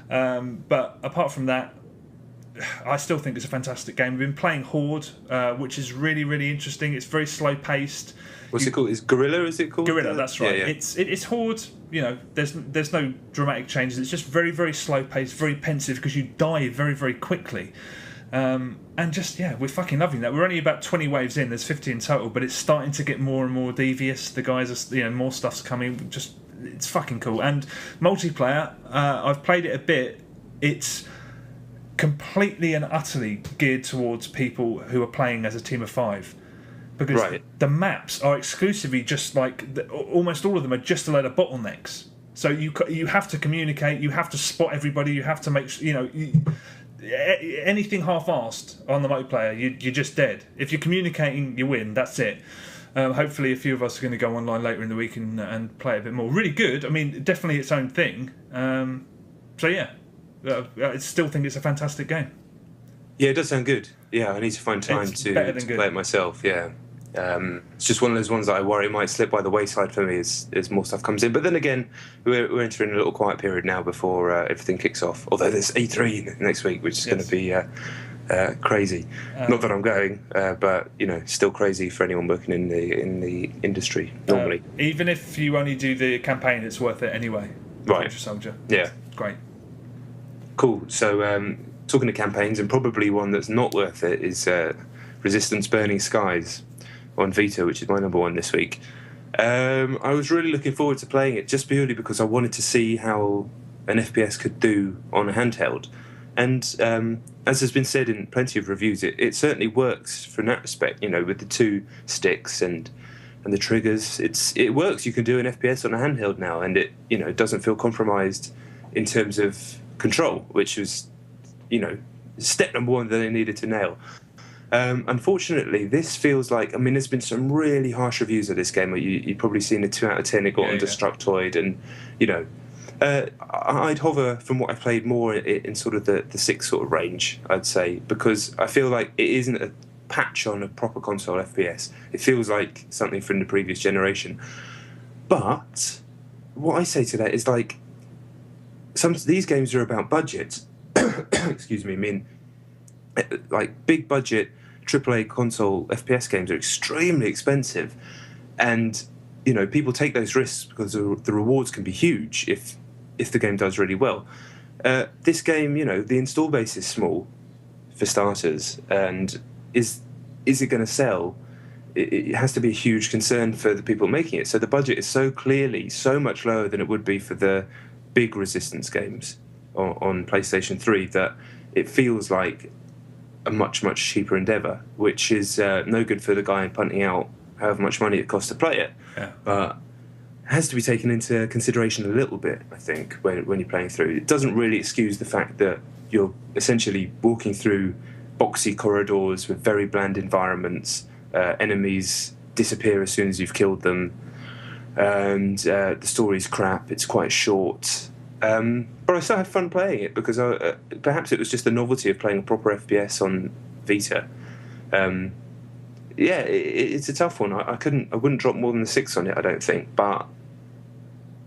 But apart from that, I still think it's a fantastic game. We've been playing Horde, which is really, really interesting. It's very slow paced. What's it called? Is Guerrilla? Is it called? Guerrilla, that's right. Yeah. It's Horde. You know, there's no dramatic changes. It's just very, very slow paced, very pensive because you die very, very quickly. And just we're fucking loving that. We're only about 20 waves in. There's 50 in total, but it's starting to get more and more devious. The guys are, more stuff's coming. It's fucking cool. And multiplayer, I've played it a bit. It's completely and utterly geared towards people who are playing as a team of 5. Because the maps are exclusively just like almost all of them are just a load of bottlenecks. So you have to communicate, you have to spot everybody, you have to make anything half-assed on the multiplayer, you're just dead. If you're communicating, you win. That's it. Hopefully, a few of us are going to go online later in the week and play a bit more. Really good. I mean, definitely its own thing. I still think it's a fantastic game. Yeah, it does sound good. Yeah, I need to find time to play it myself. Yeah. It's just one of those ones that I worry might slip by the wayside for me as more stuff comes in. But then again, we're entering a little quiet period now before everything kicks off. Although there's E3 next week, which is going to be crazy. Not that I'm going, but still crazy for anyone working in the industry normally. Even if you only do the campaign, it's worth it anyway. Right. Future Soldier. Yeah. Great. Cool. So talking to campaigns, and probably one that's not worth it is Resistance Burning Skies on Vita, which is my number 1 this week. I was really looking forward to playing it just purely because I wanted to see how an FPS could do on a handheld. And as has been said in plenty of reviews, it certainly works from that respect, with the 2 sticks and the triggers. It works. You can do an FPS on a handheld now, and it doesn't feel compromised in terms of control, which was step number 1 that they needed to nail. Unfortunately, this feels like, there's been some really harsh reviews of this game. You've probably seen a 2 out of 10. It got on Destructoid, and I'd hover from what I've played more in sort of the 6 sort of range, I'd say, because I feel like it isn't a patch on a proper console FPS. It feels like something from the previous generation. But what I say to that is, like, some of these games are about budget. Excuse me. Like, big budget AAA console FPS games are extremely expensive, and people take those risks because the rewards can be huge if the game does really well. This game, the install base is small for starters, and is it going to sell? It has to be a huge concern for the people making it. So the budget is so clearly so much lower than it would be for the big Resistance games on PlayStation 3 that it feels like a much cheaper endeavour, which is no good for the guy punting out however much money it costs to play it. Yeah. But it has to be taken into consideration a little bit, I think, when you're playing through. It doesn't really excuse the fact that you're essentially walking through boxy corridors with very bland environments. Enemies disappear as soon as you've killed them, and the story's crap. It's quite short. But I still had fun playing it because perhaps it was just the novelty of playing a proper FPS on Vita. It's a tough one. I wouldn't drop more than the 6 on it, I don't think. But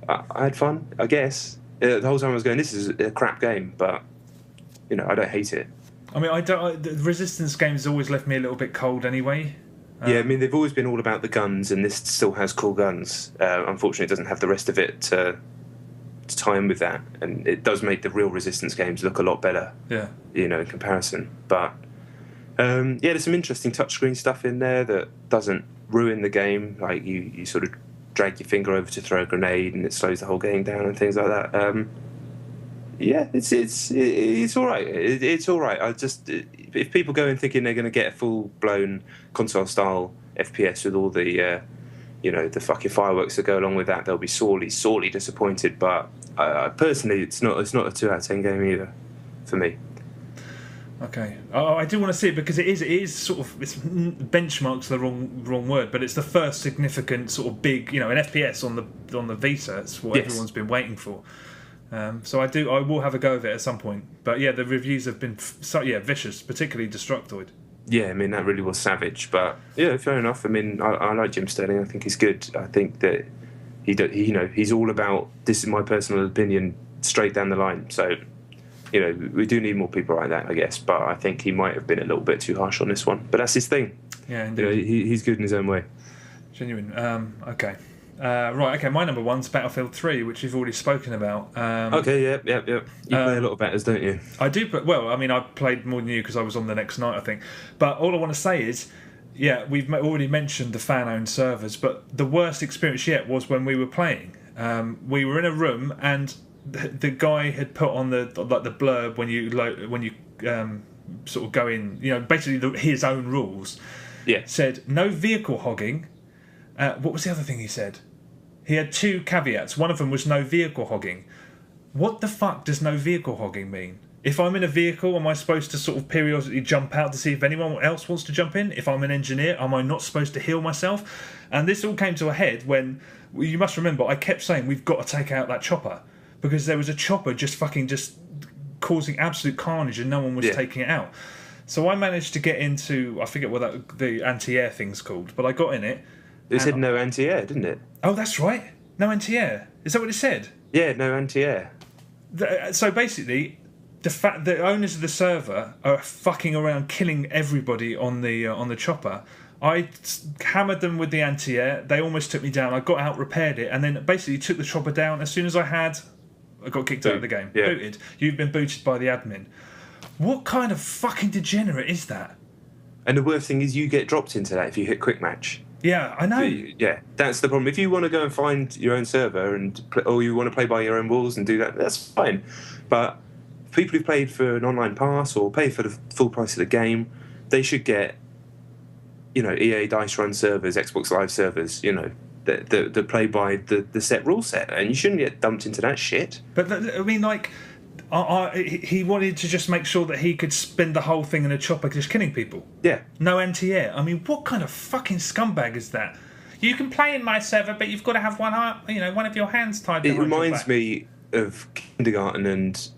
I had fun, I guess. The whole time I was going, this is a crap game, but I don't hate it. I mean, the Resistance games always left me a little bit cold anyway. I mean, they've always been all about the guns, and this still has cool guns. Unfortunately, it doesn't have the rest of it to time with that, and it does make the real Resistance games look a lot better. Yeah, in comparison. But there's some interesting touchscreen stuff in there that doesn't ruin the game. Like you sort of drag your finger over to throw a grenade, and it slows the whole game down and things like that. It's all right. It's all right. If people go in thinking they're going to get a full blown console style FPS with all the the fucking fireworks that go along with that, they'll be sorely disappointed. But personally, it's not a 2 out of 10 game either for me. Okay. I do want to see it because it is sort of, it's benchmarks the wrong word, but it's the first significant sort of big, an FPS on the Vita. It's what everyone's been waiting for. So I will have a go of it at some point. But yeah, the reviews have been vicious, particularly Destructoid. Yeah, I mean that really was savage. But yeah, fair enough. I mean, I like Jim Sterling. I think he's good. I think that he's all about, this is my personal opinion, straight down the line. So we do need more people like that, I guess. But I think he might have been a little bit too harsh on this one. But that's his thing. Yeah, indeed. He's good in his own way. Genuine. Okay. Right, okay, my number one's Battlefield 3, which you've already spoken about. Okay, yeah. You play a lot of battles, don't you? I do, but, well, I mean, I played more than you because I was on the next night, I think. But all I want to say is, yeah, we've already mentioned the fan-owned servers, but the worst experience yet was when we were playing. We were in a room, and the guy had put on the blurb when you sort of go in, basically his own rules. Yeah. Said, no vehicle hogging. What was the other thing he said? He had 2 caveats. One of them was no vehicle hogging. What the fuck does no vehicle hogging mean? If I'm in a vehicle, am I supposed to sort of periodically jump out to see if anyone else wants to jump in? If I'm an engineer, am I not supposed to heal myself? And this all came to a head when, you must remember, I kept saying we've got to take out that chopper. Because there was a chopper just causing absolute carnage and no one was taking it out. So I managed to get into, I forget what the anti-air thing's called, but I got in it. It said no anti-air, didn't it? Oh, that's right. No anti-air. Is that what it said? Yeah, no anti-air. So basically, the owners of the server are fucking around, killing everybody on the chopper. I hammered them with the anti-air. They almost took me down. I got out, repaired it, and then basically took the chopper down. As soon as I got kicked out of the game. Yeah. Booted. You've been booted by the admin. What kind of fucking degenerate is that? And the worst thing is you get dropped into that if you hit quick match. Yeah, I know. Yeah, that's the problem. If you want to go and find your own server or you want to play by your own rules and do that, that's fine. But people who've played for an online pass or pay for the full price of the game, they should get, EA Dice Run servers, Xbox Live servers, that play by the set rule set, and you shouldn't get dumped into that shit. But I mean, he wanted to just make sure that he could spend the whole thing in a chopper just killing people. Yeah. No anti-air. I mean, what kind of fucking scumbag is that? You can play in my server, but you've got to have one of your hands tied behind your back. It reminds me of kindergarten and,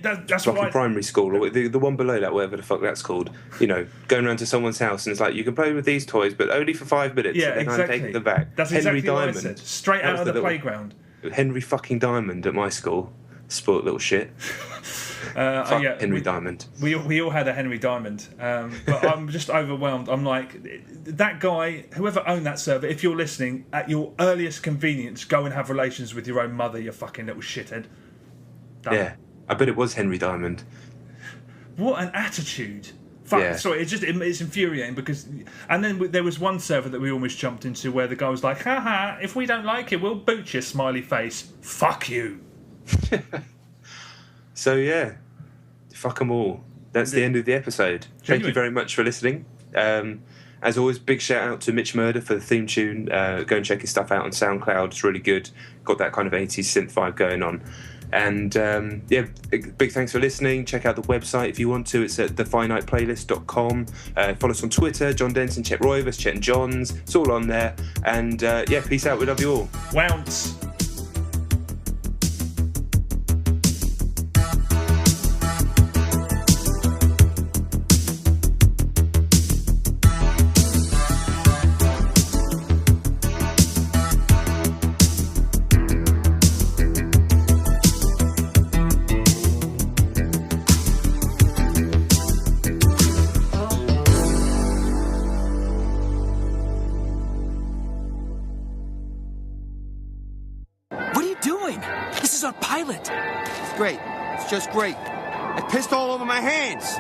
that's like right. Primary school, or the one below that, whatever the fuck that's called. Going around to someone's house and it's like, you can play with these toys, but only for 5 minutes. Yeah, and then exactly. I'm taking them back. That's Henry exactly Diamond. what I said. Straight out of the playground. Henry fucking Diamond at my school. Spoiled little shit. Henry Diamond. We all had a Henry Diamond, but I'm just overwhelmed. I'm like, that guy, whoever owned that server, if you're listening, at your earliest convenience, go and have relations with your own mother, you fucking little shithead. Done. Yeah, I bet it was Henry Diamond. What an attitude. Fuck, Yeah. Sorry, it's infuriating because... And then there was one server that we almost jumped into where the guy was like, haha, if we don't like it, we'll boot you, smiley face. Fuck you. So yeah, fuck them all. that's the end of the episode. Thank you very much for listening. As always, big shout out to Mitch Murder for the theme tune. Go and check his stuff out on SoundCloud. It's really good. Got that kind of 80s synth vibe going on. And big thanks for listening. Check out the website if you want to. It's at thefiniteplaylist.com. Follow us on Twitter, John Denson, Chet Roivas, Chet and Johns. It's all on there. And peace out. We love you all. Wounds. Just great. I pissed all over my hands.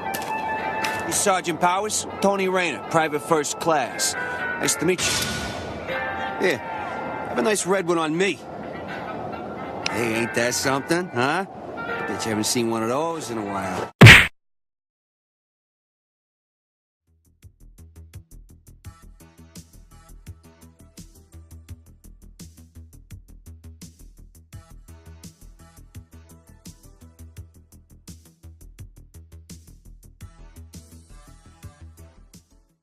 He's Sergeant Powers, Tony Rayner, private first class. Nice to meet you. Here, have a nice red one on me. Hey, ain't that something, huh? I bet you haven't seen one of those in a while.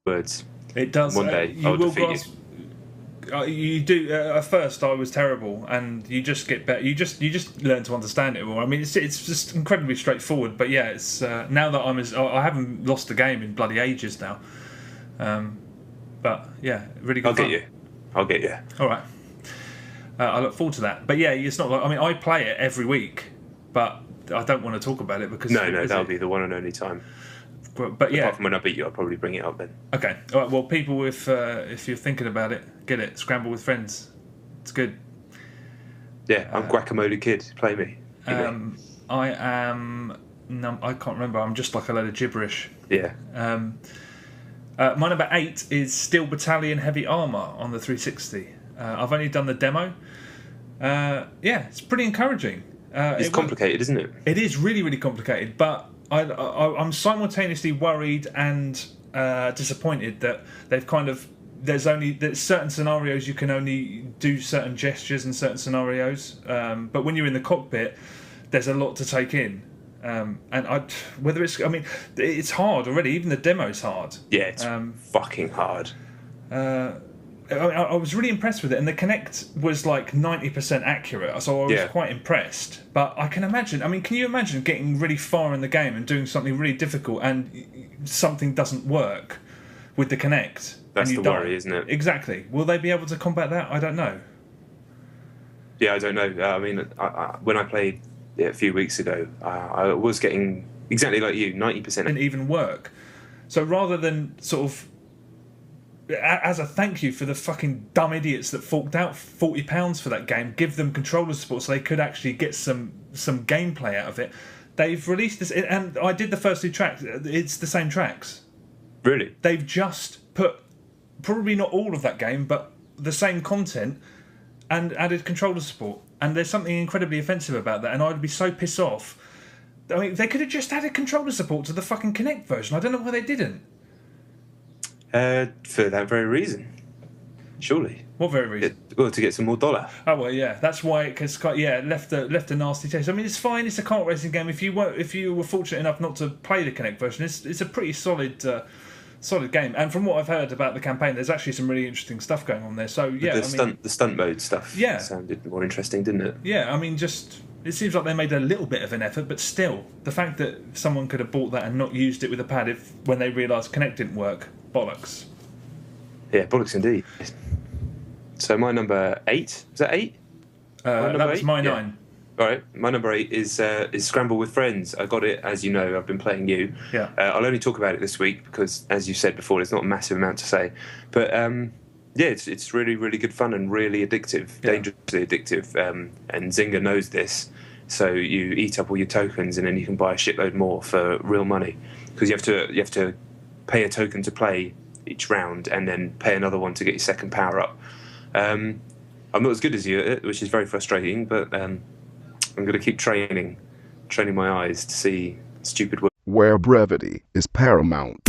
Words. It does. One day You I'll will defeat grasp. You do. At first, I was terrible, and you just get better. You just learn to understand it more. I mean, it's just incredibly straightforward. But yeah, it's now that I haven't lost a game in bloody ages now. But yeah, really good. I'll get you. All right. I look forward to that. But yeah, it's not like I play it every week, but I don't want to talk about it because that'll be the one and only time. But yeah, apart from when I beat you, I'll probably bring it up then. Okay. All right. Well, people, if you're thinking about it, get it. Scramble with friends. It's good. Yeah, I'm Guacamole Kid. Play me. I am. No, I can't remember. I'm just like a load of gibberish. Yeah. My number 8 is Steel Battalion Heavy Armour on the 360. I've only done the demo. It's pretty encouraging. It's complicated, isn't it? It is really, really complicated, but I'm simultaneously worried and disappointed that they've there's certain scenarios you can only do certain gestures in certain scenarios, but when you're in the cockpit, there's a lot to take in. It's hard already. Even the demo's hard. Yeah, it's fucking hard. I was really impressed with it, and the Kinect was like 90% accurate, so I was quite impressed. But I can imagine, can you imagine getting really far in the game and doing something really difficult and something doesn't work with the Kinect? That's the worry, isn't it? Exactly. Will they be able to combat that? I don't know. Yeah, I don't know. When I played it a few weeks ago, I was getting, exactly like you, 90%. Didn't even work. So rather than sort of, as a thank you for the fucking dumb idiots that forked out £40 for that game, give them controller support so they could actually get some gameplay out of it. They've released this, and I did the first 2 tracks. It's the same tracks. Really? They've just put probably not all of that game, but the same content, and added controller support. And there's something incredibly offensive about that, and I'd be so pissed off. They could have just added controller support to the fucking Kinect version. I don't know why they didn't. For that very reason, surely. What very reason? To get some more dollar. Oh well, yeah, that's why it left a nasty taste. It's fine. It's a kart racing game. If you were fortunate enough not to play the Kinect version, it's a pretty solid game. And from what I've heard about the campaign, there's actually some really interesting stuff going on there. So yeah, the stunt mode stuff. Yeah, sounded more interesting, didn't it? Yeah, it seems like they made a little bit of an effort, but still, the fact that someone could have bought that and not used it with a pad when they realised Kinect didn't work. Bollocks. Yeah, bollocks indeed. So my number 8, is that 8? That was my 9. All right, my number 8 is Scramble with Friends. I got it, as you know, I've been playing you. Yeah. I'll only talk about it this week because, as you said before, there's not a massive amount to say. But it's really, really good fun and really addictive, dangerously addictive. And Zynga knows this, so you eat up all your tokens and then you can buy a shitload more for real money because you have to pay a token to play each round and then pay another one to get your second power up. I'm not as good as you at it, which is very frustrating, but I'm going to keep training my eyes to see stupid work. where brevity is paramount.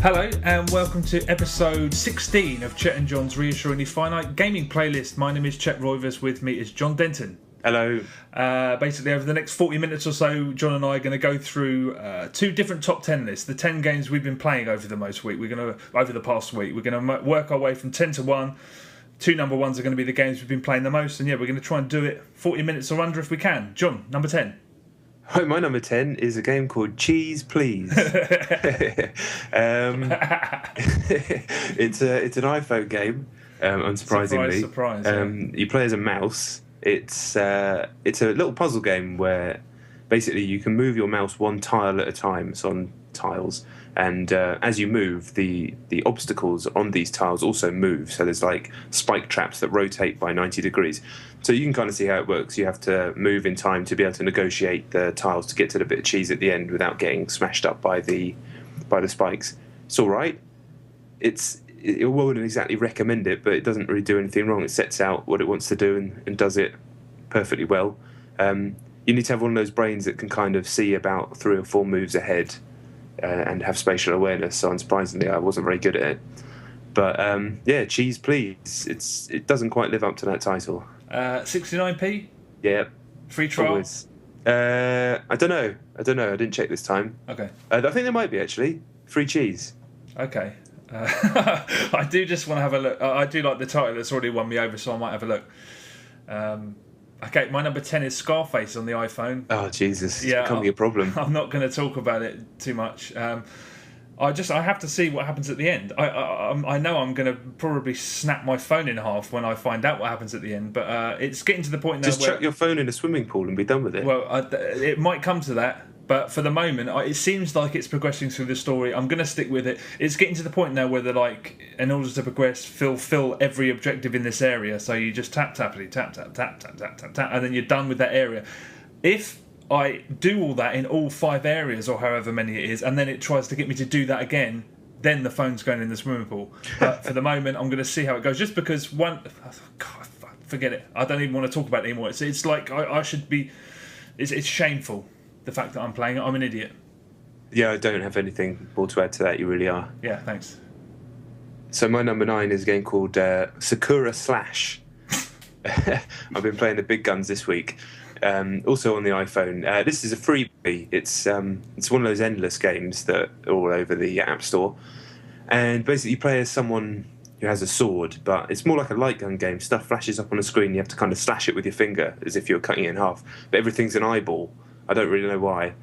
Hello and welcome to episode 16 of Chet and John's Reassuringly Finite Gaming Playlist. My name is Chet Roivers, with me is John Denton. Hello. Basically, over the next 40 minutes or so, John and I are going to go through two different top 10 lists, the 10 games we've been playing over the past week. We're going to work our way from 10 to 1. Two number ones are going to be the games we've been playing the most, and yeah, we're going to try and do it 40 minutes or under if we can. John, number 10. Hi, my number 10 is a game called Cheese Please. It's an iPhone game, unsurprisingly. Surprise, yeah. You play as a mouse. It's a little puzzle game where basically you can move your mouse one tile at a time. It's on tiles, and as you move, the obstacles on these tiles also move. So there's like spike traps that rotate by 90 degrees. So you can kind of see how it works. You have to move in time to be able to negotiate the tiles to get to the bit of cheese at the end without getting smashed up by the spikes. It's all right. It wouldn't exactly recommend it, but it doesn't really do anything wrong. It sets out what it wants to do and does it perfectly well. You need to have one of those brains that can kind of see about 3 or 4 moves ahead and have spatial awareness. So unsurprisingly, I wasn't very good at it. But yeah, Cheese Please. It doesn't quite live up to that title. 69p? Yeah. Free trial? Always. I don't know. I didn't check this time. Okay. I think there might be, actually. Free cheese. Okay. I do just want to have a look. I do like the title that's already won me over, so I might have a look. Okay, my number 10 is Scarface on the iPhone. Oh, Jesus. It's becoming a problem. I'm not going to talk about it too much. I have to see what happens at the end. I know I'm going to probably snap my phone in half when I find out what happens at the end, but it's getting to the point now Just chuck your phone in a swimming pool and be done with it. Well, it might come to that, but for the moment, it seems like it's progressing through the story. I'm going to stick with it. It's getting to the point now where they're like, in order to progress, fulfill every objective in this area. So you just tap, and then you're done with that area. If I do all that in all 5 areas or however many it is, and then it tries to get me to do that again, then the phone's going in the swimming pool. But for the moment, I'm going to see how it goes. Just because God, forget it. I don't even want to talk about it anymore. It's like I should be. It's shameful, the fact that I'm playing it. I'm an idiot. Yeah, I don't have anything more to add to that. You really are. Yeah, thanks. So my number 9 is a game called Sakura Slash. I've been playing the big guns this week. Also on the iPhone. This is a freebie. It's one of those endless games that are all over the App Store. And basically you play as someone who has a sword, but it's more like a light gun game. Stuff flashes up on the screen. You have to kind of slash it with your finger as if you're cutting it in half. But everything's an eyeball. I don't really know why.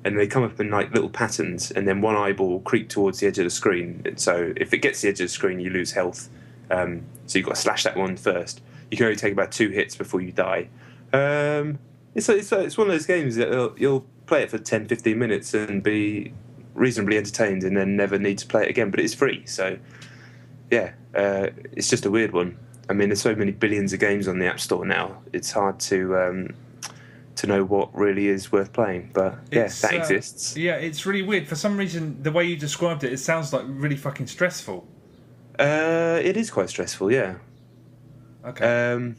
And they come up in like little patterns, and then one eyeball will creep towards the edge of the screen. And so if it gets to the edge of the screen, you lose health. So you've got to slash that one first. You can only take about 2 hits before you die. It's one of those games that you'll play it for 10-15 minutes and be reasonably entertained and then never need to play it again, but it's free, so yeah, it's just a weird one. I mean, there's so many billions of games on the App Store now, it's hard to know what really is worth playing, but yeah, that exists. Yeah, it's really weird. For some reason, the way you described it, it sounds like really fucking stressful. It is quite stressful, yeah. Okay.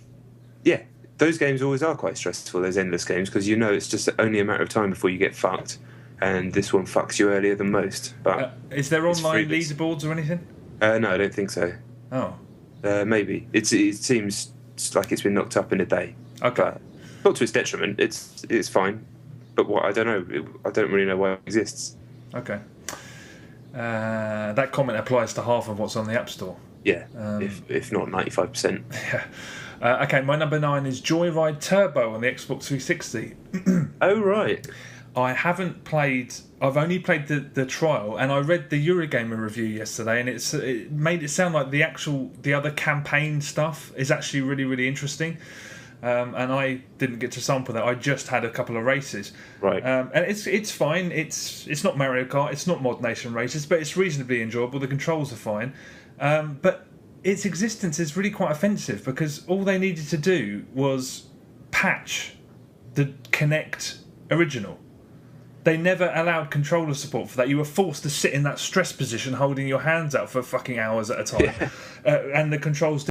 Yeah. Those games always are quite stressful, those endless games, because you know it's just only a matter of time before you get fucked, and this one fucks you earlier than most. But is there online leaderboards or anything? No, I don't think so. Oh. Maybe. It seems like it's been knocked up in a day. Okay. But not to its detriment, it's fine. But what I don't know, I don't really know why it exists. Okay. That comment applies to half of what's on the App Store. Yeah, if not 95%. Yeah. Okay, my number 9 is Joyride Turbo on the Xbox 360. Oh, right. I've only played the trial, and I read the Eurogamer review yesterday, and it made it sound like the other campaign stuff is actually really, really interesting. And I didn't get to sample that. I just had a couple of races. Right. And it's fine. It's not Mario Kart. It's not Mod Nation races, but it's reasonably enjoyable. The controls are fine. But its existence is really quite offensive because all they needed to do was patch the Kinect original. They never allowed controller support for that. You were forced to sit in that stress position holding your hands out for fucking hours at a time. And the controls